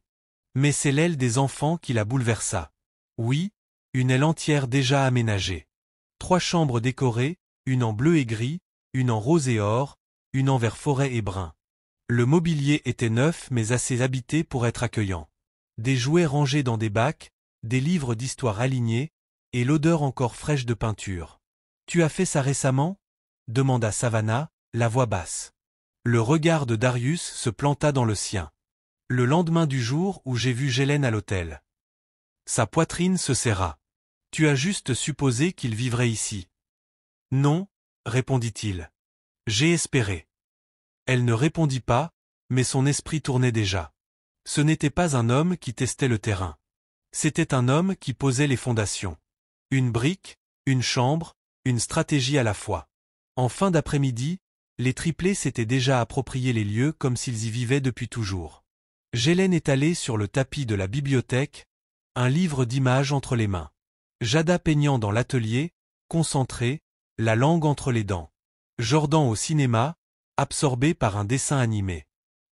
Mais c'est l'aile des enfants qui la bouleversa. Oui, une aile entière déjà aménagée. 3 chambres décorées, une en bleu et gris, une en rose et or, une en vert forêt et brun. Le mobilier était neuf mais assez habité pour être accueillant. Des jouets rangés dans des bacs, des livres d'histoire alignés, et l'odeur encore fraîche de peinture. « Tu as fait ça récemment ?» demanda Savannah, la voix basse. Le regard de Darius se planta dans le sien. « Le lendemain du jour où j'ai vu Gélène à l'hôtel. » Sa poitrine se serra. « Tu as juste supposé qu'il vivrait ici. »« Non, » répondit-il. « J'ai espéré. » Elle ne répondit pas, mais son esprit tournait déjà. Ce n'était pas un homme qui testait le terrain. C'était un homme qui posait les fondations. Une brique, une chambre, une stratégie à la fois. En fin d'après-midi, les triplés s'étaient déjà approprié les lieux comme s'ils y vivaient depuis toujours. Gélène étalée sur le tapis de la bibliothèque, un livre d'images entre les mains. Jada peignant dans l'atelier, concentrée, la langue entre les dents. Jordan au cinéma, absorbé par un dessin animé.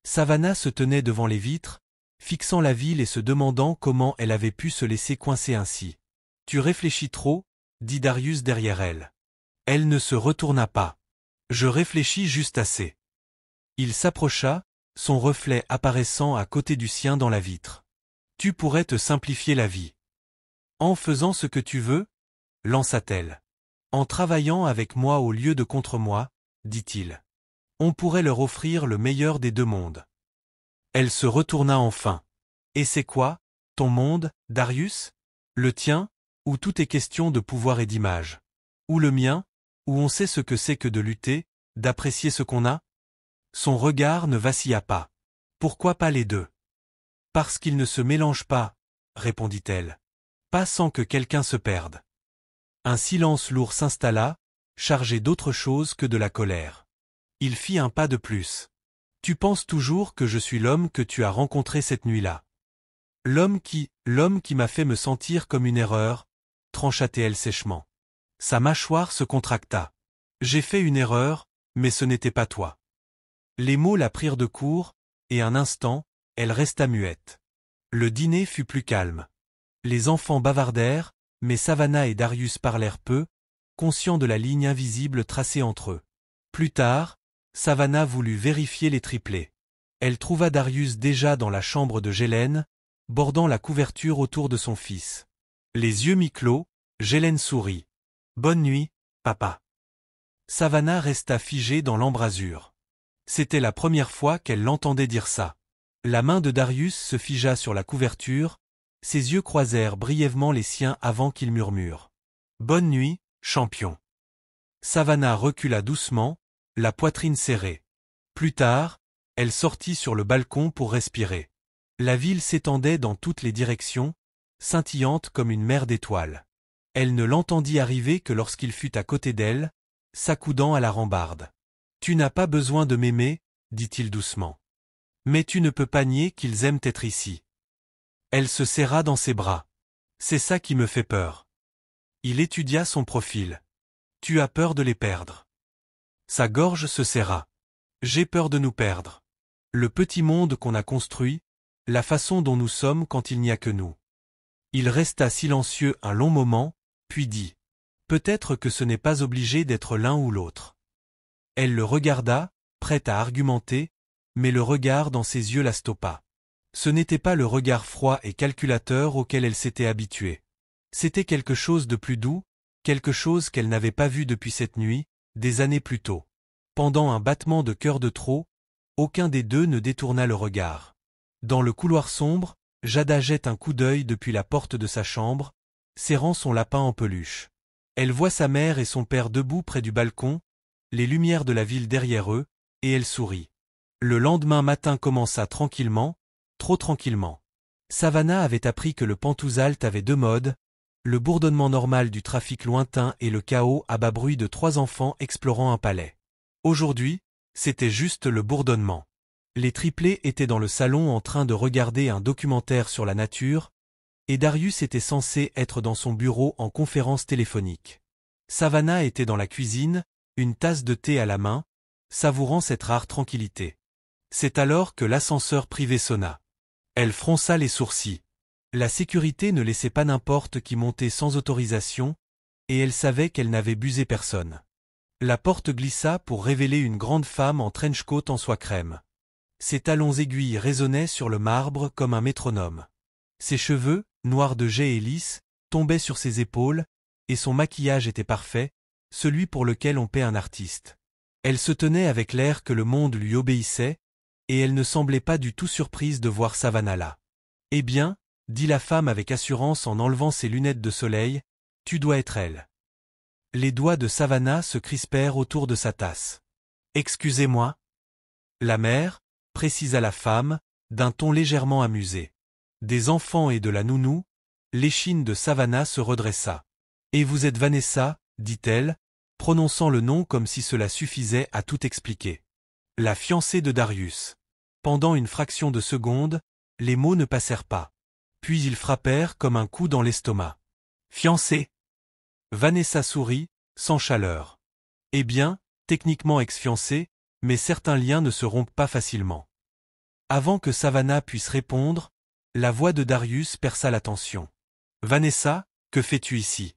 Savannah se tenait devant les vitres, fixant la ville et se demandant comment elle avait pu se laisser coincer ainsi. « Tu réfléchis trop » dit Darius derrière elle. Elle ne se retourna pas. « Je réfléchis juste assez. » Il s'approcha, son reflet apparaissant à côté du sien dans la vitre. « Tu pourrais te simplifier la vie. »« En faisant ce que tu veux » lança-t-elle. « En travaillant avec moi au lieu de contre moi » dit-il. « On pourrait leur offrir le meilleur des deux mondes. » Elle se retourna enfin. « Et c'est quoi, ton monde, Darius? Le tien, où tout est question de pouvoir et d'image? Ou le mien, où on sait ce que c'est que de lutter, d'apprécier ce qu'on a ?» Son regard ne vacilla pas. « Pourquoi pas les deux? »« Parce qu'ils ne se mélangent pas, » répondit-elle. « Pas sans que quelqu'un se perde. » Un silence lourd s'installa, chargé d'autre chose que de la colère. Il fit un pas de plus. « Tu penses toujours que je suis l'homme que tu as rencontré cette nuit-là. L'homme qui m'a fait me sentir comme une erreur, » trancha-t-elle sèchement. Sa mâchoire se contracta. « J'ai fait une erreur, mais ce n'était pas toi. » Les mots la prirent de court, et un instant, elle resta muette. Le dîner fut plus calme. Les enfants bavardèrent, mais Savannah et Darius parlèrent peu, conscients de la ligne invisible tracée entre eux. Plus tard, Savannah voulut vérifier les triplés. Elle trouva Darius déjà dans la chambre de Gélène, bordant la couverture autour de son fils. Les yeux mi-clos, Gélène sourit. « Bonne nuit, papa. » Savannah resta figée dans l'embrasure. C'était la première fois qu'elle l'entendait dire ça. La main de Darius se figea sur la couverture, ses yeux croisèrent brièvement les siens avant qu'il murmure. « Bonne nuit, champion. » Savannah recula doucement, la poitrine serrée. Plus tard, elle sortit sur le balcon pour respirer. La ville s'étendait dans toutes les directions, scintillante comme une mer d'étoiles. Elle ne l'entendit arriver que lorsqu'il fut à côté d'elle, s'accoudant à la rambarde. « Tu n'as pas besoin de m'aimer, » dit-il doucement. « Mais tu ne peux pas nier qu'ils aiment être ici. » Elle se serra dans ses bras. « C'est ça qui me fait peur. » Il étudia son profil. « Tu as peur de les perdre. » Sa gorge se serra. « J'ai peur de nous perdre. Le petit monde qu'on a construit, la façon dont nous sommes quand il n'y a que nous. » Il resta silencieux un long moment, puis dit « Peut-être que ce n'est pas obligé d'être l'un ou l'autre. » Elle le regarda, prête à argumenter, mais le regard dans ses yeux la stoppa. Ce n'était pas le regard froid et calculateur auquel elle s'était habituée. C'était quelque chose de plus doux, quelque chose qu'elle n'avait pas vu depuis cette nuit, des années plus tôt. Pendant un battement de cœur de trop, aucun des deux ne détourna le regard. Dans le couloir sombre, Jada jette un coup d'œil depuis la porte de sa chambre, serrant son lapin en peluche. Elle voit sa mère et son père debout près du balcon, les lumières de la ville derrière eux, et elle sourit. Le lendemain matin commença tranquillement, trop tranquillement. Savannah avait appris que le Pantouzalte avait deux modes, le bourdonnement normal du trafic lointain et le chaos à bas bruit de trois enfants explorant un palais. Aujourd'hui, c'était juste le bourdonnement. Les triplés étaient dans le salon en train de regarder un documentaire sur la nature, et Darius était censé être dans son bureau en conférence téléphonique. Savannah était dans la cuisine, une tasse de thé à la main, savourant cette rare tranquillité. C'est alors que l'ascenseur privé sonna. Elle fronça les sourcils. La sécurité ne laissait pas n'importe qui monter sans autorisation, et elle savait qu'elle n'avait busé personne. La porte glissa pour révéler une grande femme en trench-coat en soie crème. Ses talons aiguilles résonnaient sur le marbre comme un métronome. Ses cheveux, noirs de jais et lisses, tombaient sur ses épaules, et son maquillage était parfait, celui pour lequel on paie un artiste. Elle se tenait avec l'air que le monde lui obéissait, et elle ne semblait pas du tout surprise de voir Savannah là. « Eh bien, » dit la femme avec assurance en enlevant ses lunettes de soleil, « tu dois être elle. » Les doigts de Savannah se crispèrent autour de sa tasse. « Excusez-moi. » La mère, précisa la femme, d'un ton légèrement amusé. Des enfants et de la nounou, l'échine de Savannah se redressa. « Et vous êtes Vanessa ?» dit-elle, prononçant le nom comme si cela suffisait à tout expliquer. La fiancée de Darius. Pendant une fraction de seconde, les mots ne passèrent pas. Puis ils frappèrent comme un coup dans l'estomac. « Fiancée ?» Vanessa sourit, sans chaleur. « Eh bien, techniquement ex-fiancée, mais certains liens ne se rompent pas facilement. Avant que Savannah puisse répondre, la voix de Darius perça l'attention. « Vanessa, que fais-tu ici ?»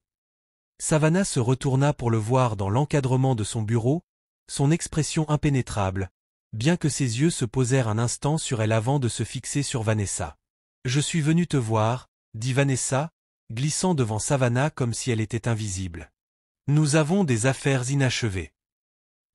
Savannah se retourna pour le voir dans l'encadrement de son bureau, son expression impénétrable, bien que ses yeux se posèrent un instant sur elle avant de se fixer sur Vanessa. « Je suis venu te voir, » dit Vanessa, glissant devant Savannah comme si elle était invisible. « Nous avons des affaires inachevées. »«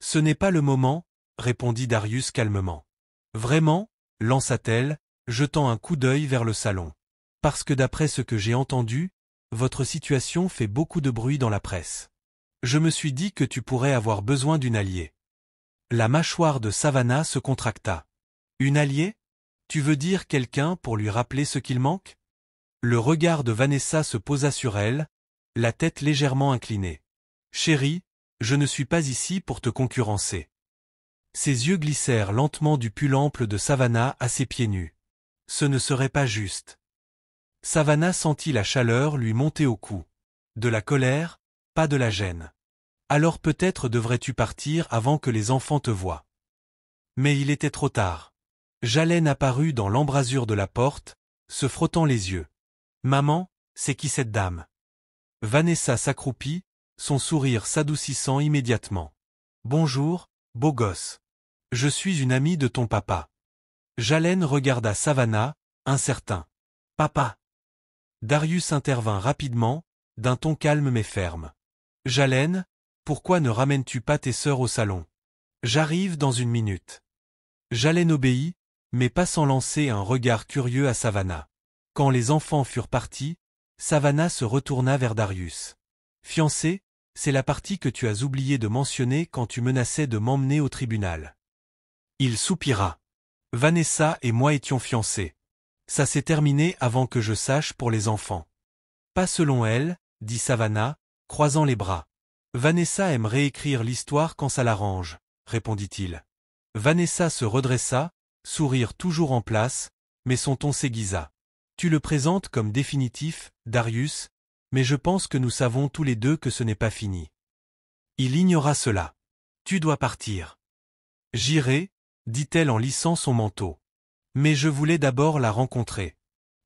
Ce n'est pas le moment, » répondit Darius calmement. « Vraiment ?» lança-t-elle, jetant un coup d'œil vers le salon. « Parce que d'après ce que j'ai entendu, votre situation fait beaucoup de bruit dans la presse. Je me suis dit que tu pourrais avoir besoin d'une alliée. » La mâchoire de Savannah se contracta. « Une alliée ? Tu veux dire quelqu'un pour lui rappeler ce qu'il manque ?» Le regard de Vanessa se posa sur elle, la tête légèrement inclinée. « Chérie, je ne suis pas ici pour te concurrencer. » Ses yeux glissèrent lentement du pull ample de Savannah à ses pieds nus. « Ce ne serait pas juste. » Savannah sentit la chaleur lui monter au cou. De la colère, pas de la gêne. « Alors peut-être devrais-tu partir avant que les enfants te voient. » Mais il était trop tard. Jalen apparut dans l'embrasure de la porte, se frottant les yeux. « Maman, c'est qui cette dame ?» Vanessa s'accroupit, son sourire s'adoucissant immédiatement. « Bonjour, beau gosse. Je suis une amie de ton papa. » Jalen regarda Savannah, incertain. « Papa !» Darius intervint rapidement, d'un ton calme mais ferme. « Jalen, pourquoi ne ramènes-tu pas tes sœurs au salon ? J'arrive dans une minute. » Jalen obéit, mais pas sans lancer un regard curieux à Savannah. Quand les enfants furent partis, Savannah se retourna vers Darius. « Fiancé, c'est la partie que tu as oublié de mentionner quand tu menaçais de m'emmener au tribunal. » Il soupira. « Vanessa et moi étions fiancés. Ça s'est terminé avant que je sache pour les enfants. »« Pas selon elle, » dit Savannah, croisant les bras. « Vanessa aime réécrire l'histoire quand ça l'arrange, » répondit-il. Vanessa se redressa, sourire toujours en place, mais son ton s'aiguisa. « Tu le présentes comme définitif, Darius, mais je pense que nous savons tous les deux que ce n'est pas fini. » Il ignora cela. « Tu dois partir. »« J'irai, » dit-elle en lissant son manteau. « Mais je voulais d'abord la rencontrer.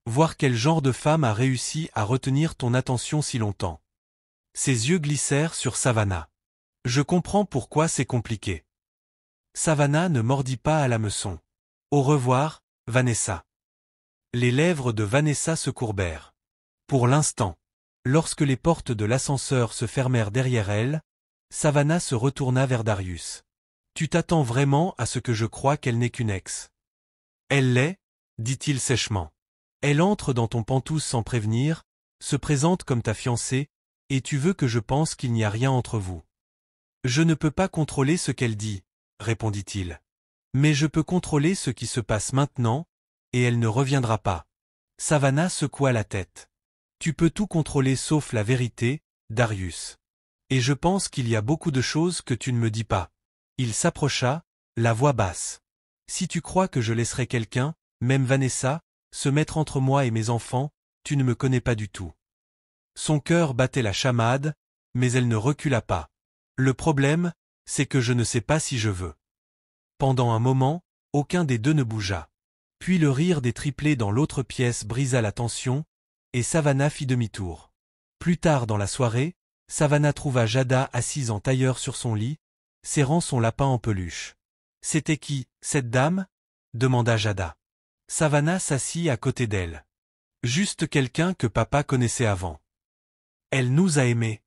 Voir quel genre de femme a réussi à retenir ton attention si longtemps. » Ses yeux glissèrent sur Savannah. « Je comprends pourquoi c'est compliqué. » Savannah ne mordit pas à l'hameçon. « Au revoir, Vanessa. » Les lèvres de Vanessa se courbèrent. Pour l'instant. Lorsque les portes de l'ascenseur se fermèrent derrière elle, Savannah se retourna vers Darius. « Tu t'attends vraiment à ce que je croie qu'elle n'est qu'une ex ? » « Elle l'est, » dit-il sèchement. « Elle entre dans ton pantouse sans prévenir, se présente comme ta fiancée, et tu veux que je pense qu'il n'y a rien entre vous. »« Je ne peux pas contrôler ce qu'elle dit, » répondit-il. « Mais je peux contrôler ce qui se passe maintenant, et elle ne reviendra pas. » Savannah secoua la tête. « Tu peux tout contrôler sauf la vérité, Darius. Et je pense qu'il y a beaucoup de choses que tu ne me dis pas. » Il s'approcha, la voix basse. « Si tu crois que je laisserai quelqu'un, même Vanessa, se mettre entre moi et mes enfants, tu ne me connais pas du tout. » Son cœur battait la chamade, mais elle ne recula pas. « Le problème, c'est que je ne sais pas si je veux. » Pendant un moment, aucun des deux ne bougea. Puis le rire des triplés dans l'autre pièce brisa la tension, et Savannah fit demi-tour. Plus tard dans la soirée, Savannah trouva Jada assise en tailleur sur son lit, serrant son lapin en peluche. « C'était qui, cette dame ?» demanda Jada. Savannah s'assit à côté d'elle. « Juste quelqu'un que papa connaissait avant. Elle nous a aimés. »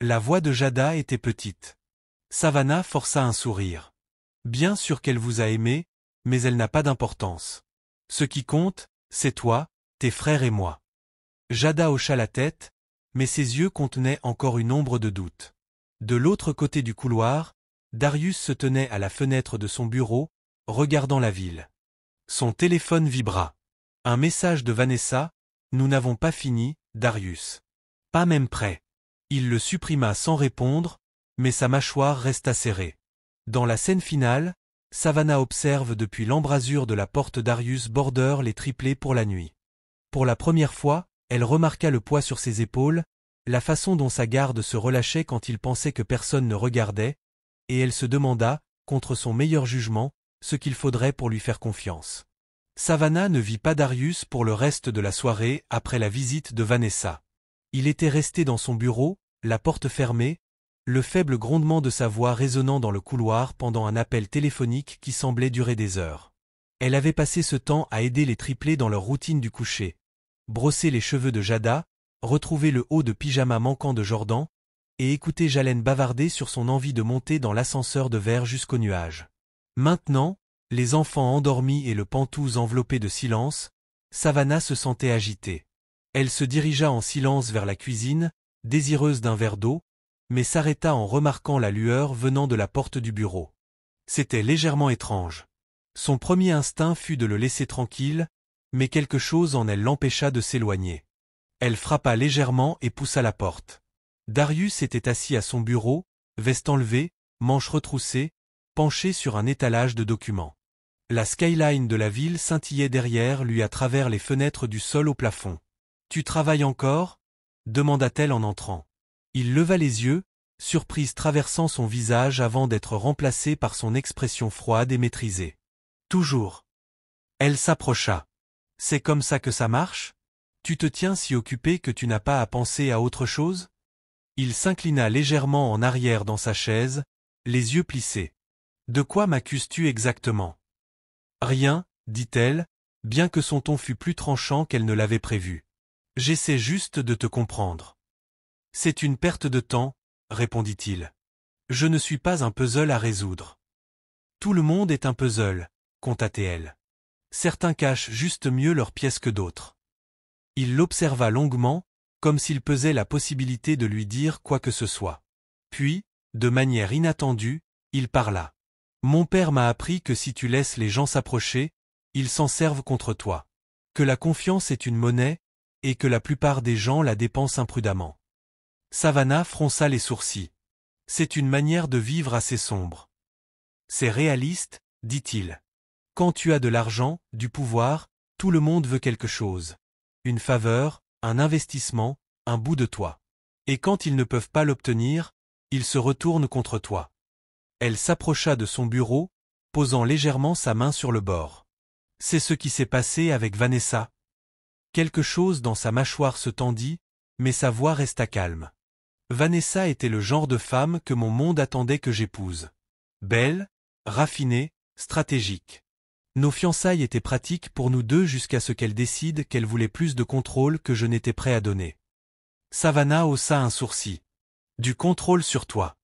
La voix de Jada était petite. Savannah força un sourire. « Bien sûr qu'elle vous a aimé, mais elle n'a pas d'importance. Ce qui compte, c'est toi, tes frères et moi. » Jada hocha la tête, mais ses yeux contenaient encore une ombre de doute. De l'autre côté du couloir, Darius se tenait à la fenêtre de son bureau, regardant la ville. Son téléphone vibra. Un message de Vanessa. « Nous n'avons pas fini, Darius. » Pas même prêt. Il le supprima sans répondre, mais sa mâchoire resta serrée. Dans la scène finale, Savannah observe depuis l'embrasure de la porte Darius border les triplés pour la nuit. Pour la première fois, elle remarqua le poids sur ses épaules, la façon dont sa garde se relâchait quand il pensait que personne ne regardait, et elle se demanda, contre son meilleur jugement, ce qu'il faudrait pour lui faire confiance. Savannah ne vit pas Darius pour le reste de la soirée après la visite de Vanessa. Il était resté dans son bureau, la porte fermée, le faible grondement de sa voix résonnant dans le couloir pendant un appel téléphonique qui semblait durer des heures. Elle avait passé ce temps à aider les triplés dans leur routine du coucher. Brosser les cheveux de Jada, retrouver le haut de pyjama manquant de Jordan, et écouter Jalen bavarder sur son envie de monter dans l'ascenseur de verre jusqu'aux nuages. Maintenant, les enfants endormis et le Pantouse enveloppé de silence, Savannah se sentait agitée. Elle se dirigea en silence vers la cuisine, désireuse d'un verre d'eau, mais s'arrêta en remarquant la lueur venant de la porte du bureau. C'était légèrement étrange. Son premier instinct fut de le laisser tranquille, mais quelque chose en elle l'empêcha de s'éloigner. Elle frappa légèrement et poussa la porte. Darius était assis à son bureau, veste enlevée, manches retroussées, penché sur un étalage de documents. La skyline de la ville scintillait derrière lui à travers les fenêtres du sol au plafond. « Tu travailles encore » demanda-t-elle en entrant. Il leva les yeux, surprise traversant son visage avant d'être remplacée par son expression froide et maîtrisée. « Toujours. » Elle s'approcha. « C'est comme ça que ça marche ? Tu te tiens si occupé que tu n'as pas à penser à autre chose ?» Il s'inclina légèrement en arrière dans sa chaise, les yeux plissés. « De quoi m'accuses-tu exactement ?» « Rien, dit-elle, bien que son ton fût plus tranchant qu'elle ne l'avait prévu. « J'essaie juste de te comprendre. »« C'est une perte de temps, » répondit-il. « Je ne suis pas un puzzle à résoudre. »« Tout le monde est un puzzle, » constatait-elle. « Certains cachent juste mieux leurs pièces que d'autres. » Il l'observa longuement, comme s'il pesait la possibilité de lui dire quoi que ce soit. Puis, de manière inattendue, il parla. « Mon père m'a appris que si tu laisses les gens s'approcher, ils s'en servent contre toi. Que la confiance est une monnaie, et que la plupart des gens la dépensent imprudemment. » Savannah fronça les sourcils. « C'est une manière de vivre assez sombre. »« C'est réaliste, dit-il. Quand tu as de l'argent, du pouvoir, tout le monde veut quelque chose. Une faveur, un investissement, un bout de toi. Et quand ils ne peuvent pas l'obtenir, ils se retournent contre toi. » Elle s'approcha de son bureau, posant légèrement sa main sur le bord. « C'est ce qui s'est passé avec Vanessa. » Quelque chose dans sa mâchoire se tendit, mais sa voix resta calme. « Vanessa était le genre de femme que mon monde attendait que j'épouse. Belle, raffinée, stratégique. Nos fiançailles étaient pratiques pour nous deux jusqu'à ce qu'elle décide qu'elle voulait plus de contrôle que je n'étais prêt à donner. » Savannah haussa un sourcil. « Du contrôle sur toi. »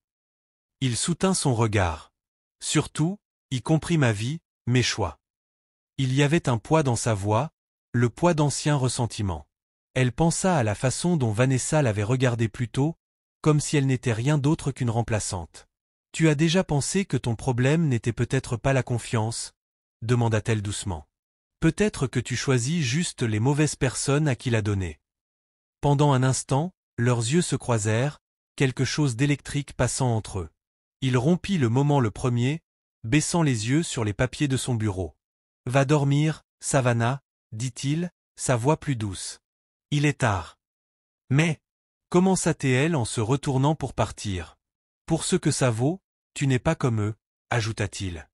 Il soutint son regard. « Surtout, y compris ma vie, mes choix. » Il y avait un poids dans sa voix, le poids d'anciens ressentiments. Elle pensa à la façon dont Vanessa l'avait regardée plus tôt, comme si elle n'était rien d'autre qu'une remplaçante. « Tu as déjà pensé que ton problème n'était peut-être pas la confiance ?» demanda-t-elle doucement. « Peut-être que tu choisis juste les mauvaises personnes à qui la donner. » Pendant un instant, leurs yeux se croisèrent, quelque chose d'électrique passant entre eux. Il rompit le moment le premier, baissant les yeux sur les papiers de son bureau. « Va dormir, Savannah, » dit-il, sa voix plus douce. « Il est tard. »« Mais, » commença-t-elle en se retournant pour partir. « Pour ce que ça vaut, tu n'es pas comme eux, » ajouta-t-il.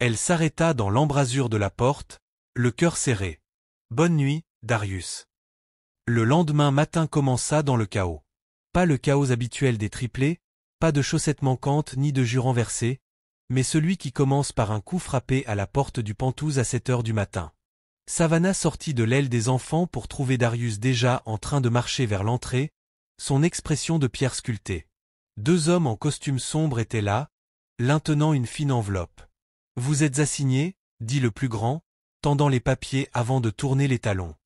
Elle s'arrêta dans l'embrasure de la porte, le cœur serré. « Bonne nuit, Darius. » Le lendemain matin commença dans le chaos. Pas le chaos habituel des triplés, pas de chaussettes manquantes ni de jus renversés, mais celui qui commence par un coup frappé à la porte du Pantouse à 7 heures du matin. Savannah sortit de l'aile des enfants pour trouver Darius déjà en train de marcher vers l'entrée, son expression de pierre sculptée. Deux hommes en costume sombre étaient là, l'un tenant une fine enveloppe. « Vous êtes assigné » dit le plus grand, tendant les papiers avant de tourner les talons.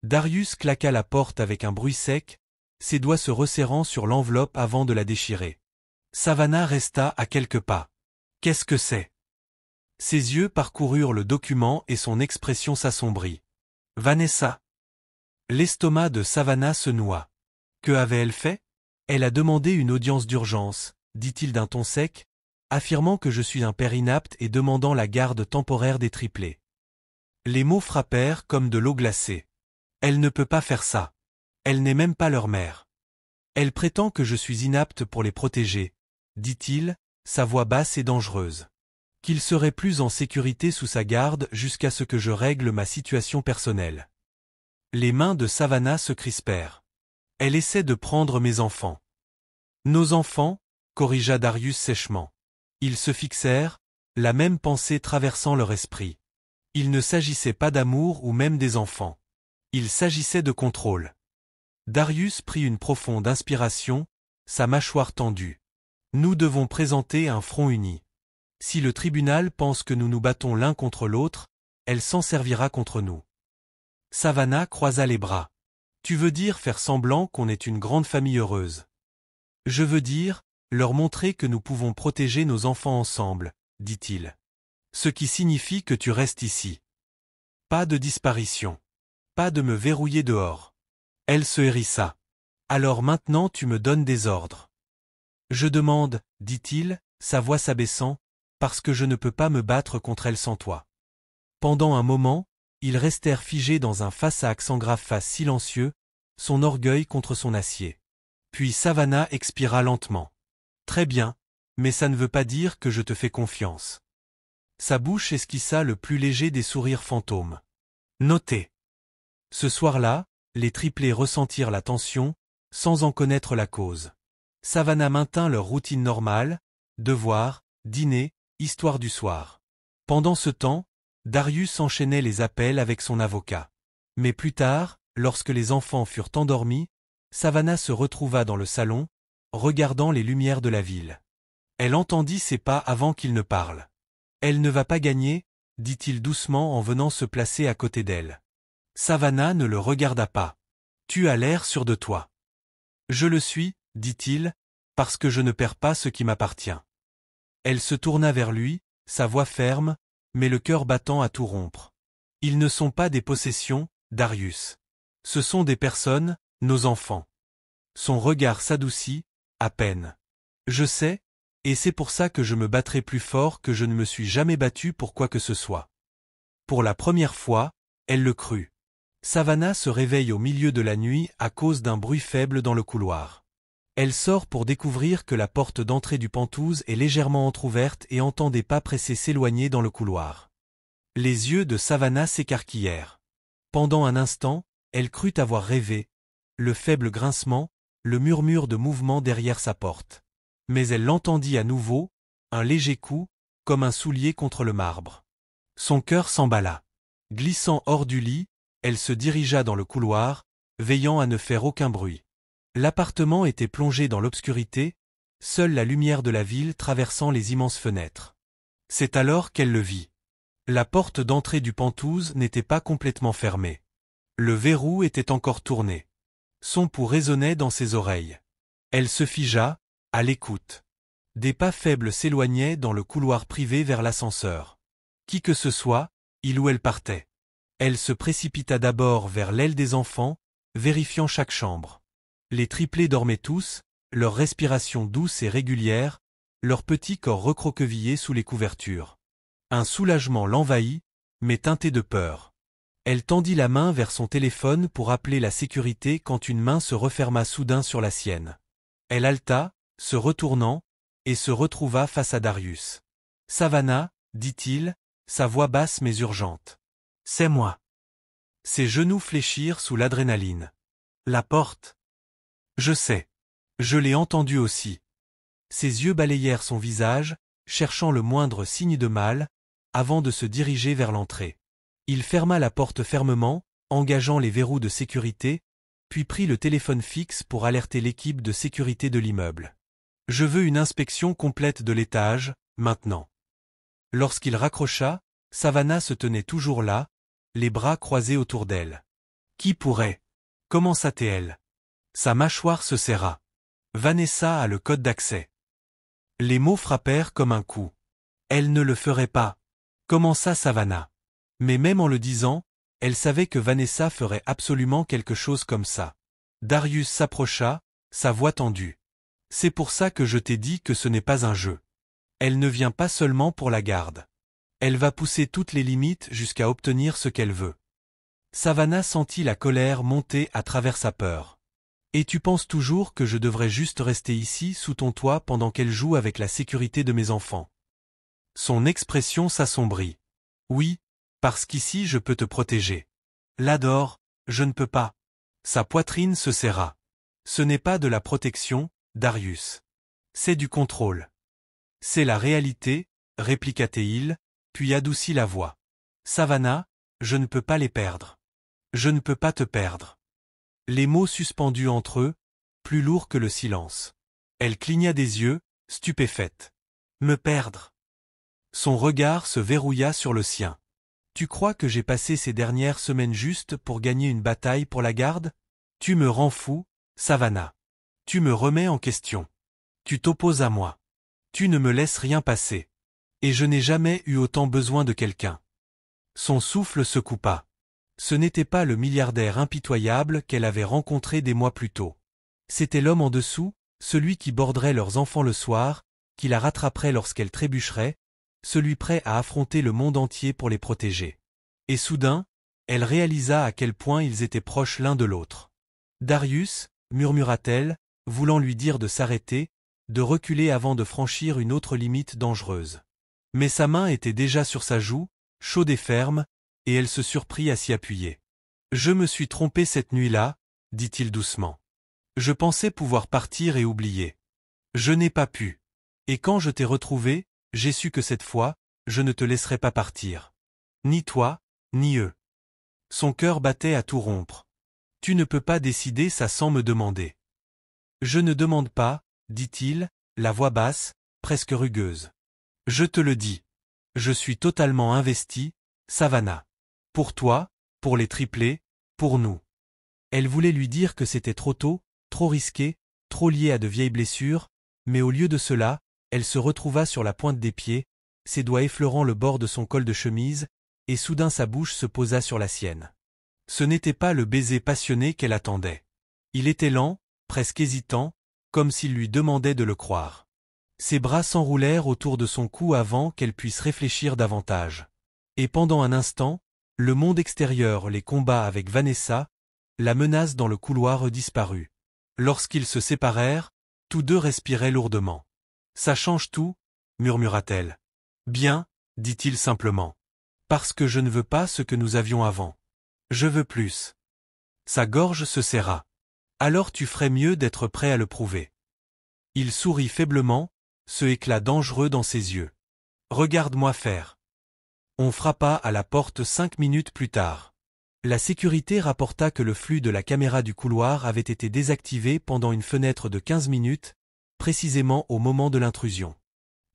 Darius claqua la porte avec un bruit sec, ses doigts se resserrant sur l'enveloppe avant de la déchirer. Savannah resta à quelques pas. « Qu'est-ce que c'est ?» Ses yeux parcoururent le document et son expression s'assombrit. « Vanessa !» L'estomac de Savannah se noua. Que avait-elle fait? Elle a demandé une audience d'urgence, dit-il d'un ton sec, affirmant que je suis un père inapte et demandant la garde temporaire des triplés. Les mots frappèrent comme de l'eau glacée. Elle ne peut pas faire ça. Elle n'est même pas leur mère. Elle prétend que je suis inapte pour les protéger, dit-il, sa voix basse et dangereuse. Qu'il serait plus en sécurité sous sa garde jusqu'à ce que je règle ma situation personnelle. Les mains de Savannah se crispèrent. Elle essaie de prendre mes enfants. Nos enfants, corrigea Darius sèchement. Ils se fixèrent, la même pensée traversant leur esprit. Il ne s'agissait pas d'amour ou même des enfants. Il s'agissait de contrôle. Darius prit une profonde inspiration, sa mâchoire tendue. Nous devons présenter un front uni. Si le tribunal pense que nous nous battons l'un contre l'autre, elle s'en servira contre nous. Savannah croisa les bras. Tu veux dire faire semblant qu'on est une grande famille heureuse. Je veux dire, leur montrer que nous pouvons protéger nos enfants ensemble, dit-il. Ce qui signifie que tu restes ici. Pas de disparition. Pas de me verrouiller dehors. Elle se hérissa. Alors maintenant tu me donnes des ordres. Je demande, dit-il, sa voix s'abaissant, parce que je ne peux pas me battre contre elle sans toi. Pendant un moment, ils restèrent figés dans un face à accent grave face silencieux, son orgueil contre son acier. Puis Savannah expira lentement. Très bien, mais ça ne veut pas dire que je te fais confiance. Sa bouche esquissa le plus léger des sourires fantômes. Notez. Ce soir-là, les triplés ressentirent la tension, sans en connaître la cause. Savannah maintint leur routine normale, devoir, dîner, histoire du soir. Pendant ce temps, Darius enchaînait les appels avec son avocat. Mais plus tard, lorsque les enfants furent endormis, Savannah se retrouva dans le salon, regardant les lumières de la ville. Elle entendit ses pas avant qu'il ne parle. Elle ne va pas gagner, dit-il doucement en venant se placer à côté d'elle. Savannah ne le regarda pas. Tu as l'air sûr de toi. Je le suis, dit-il, parce que je ne perds pas ce qui m'appartient. Elle se tourna vers lui, sa voix ferme, mais le cœur battant à tout rompre. Ils ne sont pas des possessions, Darius. Ce sont des personnes, nos enfants. Son regard s'adoucit, à peine. Je sais, et c'est pour ça que je me battrai plus fort que je ne me suis jamais battu pour quoi que ce soit. Pour la première fois, elle le crut. Savannah se réveille au milieu de la nuit à cause d'un bruit faible dans le couloir. Elle sort pour découvrir que la porte d'entrée du Penthouse est légèrement entr'ouverte et entend des pas pressés s'éloigner dans le couloir. Les yeux de Savannah s'écarquillèrent. Pendant un instant, elle crut avoir rêvé, le faible grincement, le murmure de mouvement derrière sa porte. Mais elle l'entendit à nouveau, un léger coup, comme un soulier contre le marbre. Son cœur s'emballa. Glissant hors du lit, elle se dirigea dans le couloir, veillant à ne faire aucun bruit. L'appartement était plongé dans l'obscurité, seule la lumière de la ville traversant les immenses fenêtres. C'est alors qu'elle le vit. La porte d'entrée du Penthouse n'était pas complètement fermée. Le verrou était encore tourné. Son pouls résonnait dans ses oreilles. Elle se figea, à l'écoute. Des pas faibles s'éloignaient dans le couloir privé vers l'ascenseur. Qui que ce soit, il ou elle partait. Elle se précipita d'abord vers l'aile des enfants, vérifiant chaque chambre. Les triplés dormaient tous, leur respiration douce et régulière, leurs petits corps recroquevillés sous les couvertures. Un soulagement l'envahit, mais teinté de peur. Elle tendit la main vers son téléphone pour appeler la sécurité quand une main se referma soudain sur la sienne. Elle haleta, se retournant, et se retrouva face à Darius. « Savannah, dit-il, sa voix basse mais urgente. C'est moi. » Ses genoux fléchirent sous l'adrénaline. La porte. Je sais. Je l'ai entendu aussi. Ses yeux balayèrent son visage, cherchant le moindre signe de mal, avant de se diriger vers l'entrée. Il ferma la porte fermement, engageant les verrous de sécurité, puis prit le téléphone fixe pour alerter l'équipe de sécurité de l'immeuble. « Je veux une inspection complète de l'étage, maintenant. » Lorsqu'il raccrocha, Savannah se tenait toujours là, les bras croisés autour d'elle. « Qui pourrait » commença-t-elle. Sa mâchoire se serra. Vanessa a le code d'accès. Les mots frappèrent comme un coup. Elle ne le ferait pas, commença Savannah. Mais même en le disant, elle savait que Vanessa ferait absolument quelque chose comme ça. Darius s'approcha, sa voix tendue. C'est pour ça que je t'ai dit que ce n'est pas un jeu. Elle ne vient pas seulement pour la garde. Elle va pousser toutes les limites jusqu'à obtenir ce qu'elle veut. Savannah sentit la colère monter à travers sa peur. Et tu penses toujours que je devrais juste rester ici sous ton toit pendant qu'elle joue avec la sécurité de mes enfants. Son expression s'assombrit. Oui, parce qu'ici je peux te protéger. L'adore, je ne peux pas. Sa poitrine se serra. Ce n'est pas de la protection, Darius. C'est du contrôle. C'est la réalité, répliqua Théil, puis adoucit la voix. Savannah, je ne peux pas les perdre. Je ne peux pas te perdre. Les mots suspendus entre eux, plus lourds que le silence. Elle cligna des yeux, stupéfaite. Me perdre. Son regard se verrouilla sur le sien. Tu crois que j'ai passé ces dernières semaines juste pour gagner une bataille pour la garde? Tu me rends fou, Savannah. Tu me remets en question. Tu t'opposes à moi. Tu ne me laisses rien passer. Et je n'ai jamais eu autant besoin de quelqu'un. Son souffle se coupa. Ce n'était pas le milliardaire impitoyable qu'elle avait rencontré des mois plus tôt. C'était l'homme en dessous, celui qui borderait leurs enfants le soir, qui la rattraperait lorsqu'elle trébucherait, celui prêt à affronter le monde entier pour les protéger. Et soudain, elle réalisa à quel point ils étaient proches l'un de l'autre. Darius, murmura-t-elle, voulant lui dire de s'arrêter, de reculer avant de franchir une autre limite dangereuse. Mais sa main était déjà sur sa joue, chaude et ferme, et elle se surprit à s'y appuyer. « Je me suis trompé cette nuit-là, » dit-il doucement. « Je pensais pouvoir partir et oublier. Je n'ai pas pu. Et quand je t'ai retrouvé, j'ai su que cette fois, je ne te laisserai pas partir. Ni toi, ni eux. » Son cœur battait à tout rompre. « Tu ne peux pas décider ça sans me demander. »« Je ne demande pas, » dit-il, la voix basse, presque rugueuse. « Je te le dis. Je suis totalement investi, Savannah. Pour toi, pour les triplés, pour nous. » Elle voulait lui dire que c'était trop tôt, trop risqué, trop lié à de vieilles blessures, mais au lieu de cela, elle se retrouva sur la pointe des pieds, ses doigts effleurant le bord de son col de chemise, et soudain sa bouche se posa sur la sienne. Ce n'était pas le baiser passionné qu'elle attendait. Il était lent, presque hésitant, comme s'il lui demandait de le croire. Ses bras s'enroulèrent autour de son cou avant qu'elle puisse réfléchir davantage. Et pendant un instant, le monde extérieur, les combats avec Vanessa, la menace dans le couloir disparut. Lorsqu'ils se séparèrent, tous deux respiraient lourdement. « Ça change tout, » murmura-t-elle. « Bien, » dit-il simplement. « Parce que je ne veux pas ce que nous avions avant. Je veux plus. » Sa gorge se serra. « Alors tu ferais mieux d'être prêt à le prouver. » Il sourit faiblement, ce éclat dangereux dans ses yeux. « Regarde-moi faire. » On frappa à la porte 5 minutes plus tard. La sécurité rapporta que le flux de la caméra du couloir avait été désactivé pendant une fenêtre de 15 minutes, précisément au moment de l'intrusion.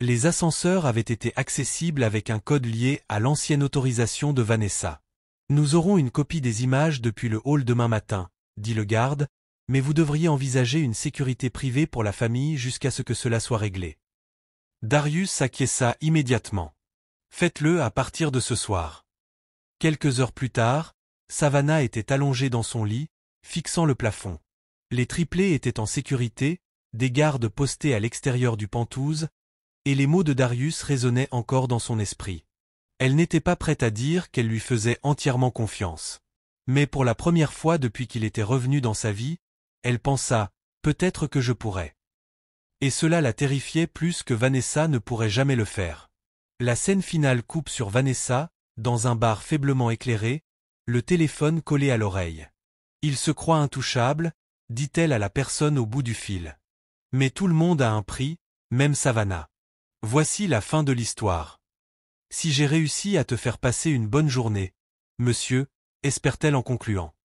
Les ascenseurs avaient été accessibles avec un code lié à l'ancienne autorisation de Vanessa. « Nous aurons une copie des images depuis le hall demain matin, » dit le garde, « mais vous devriez envisager une sécurité privée pour la famille jusqu'à ce que cela soit réglé. » Darius s'acquiesça immédiatement. « Faites-le à partir de ce soir. » Quelques heures plus tard, Savannah était allongée dans son lit, fixant le plafond. Les triplés étaient en sécurité, des gardes postés à l'extérieur du Penthouse, et les mots de Darius résonnaient encore dans son esprit. Elle n'était pas prête à dire qu'elle lui faisait entièrement confiance. Mais pour la première fois depuis qu'il était revenu dans sa vie, elle pensa « peut-être que je pourrais ». Et cela la terrifiait plus que Vanessa ne pourrait jamais le faire. La scène finale coupe sur Vanessa, dans un bar faiblement éclairé, le téléphone collé à l'oreille. « Il se croit intouchable », dit-elle à la personne au bout du fil. « Mais tout le monde a un prix, même Savannah. Voici la fin de l'histoire. Si j'ai réussi à te faire passer une bonne journée, monsieur, » espère-t-elle en concluant.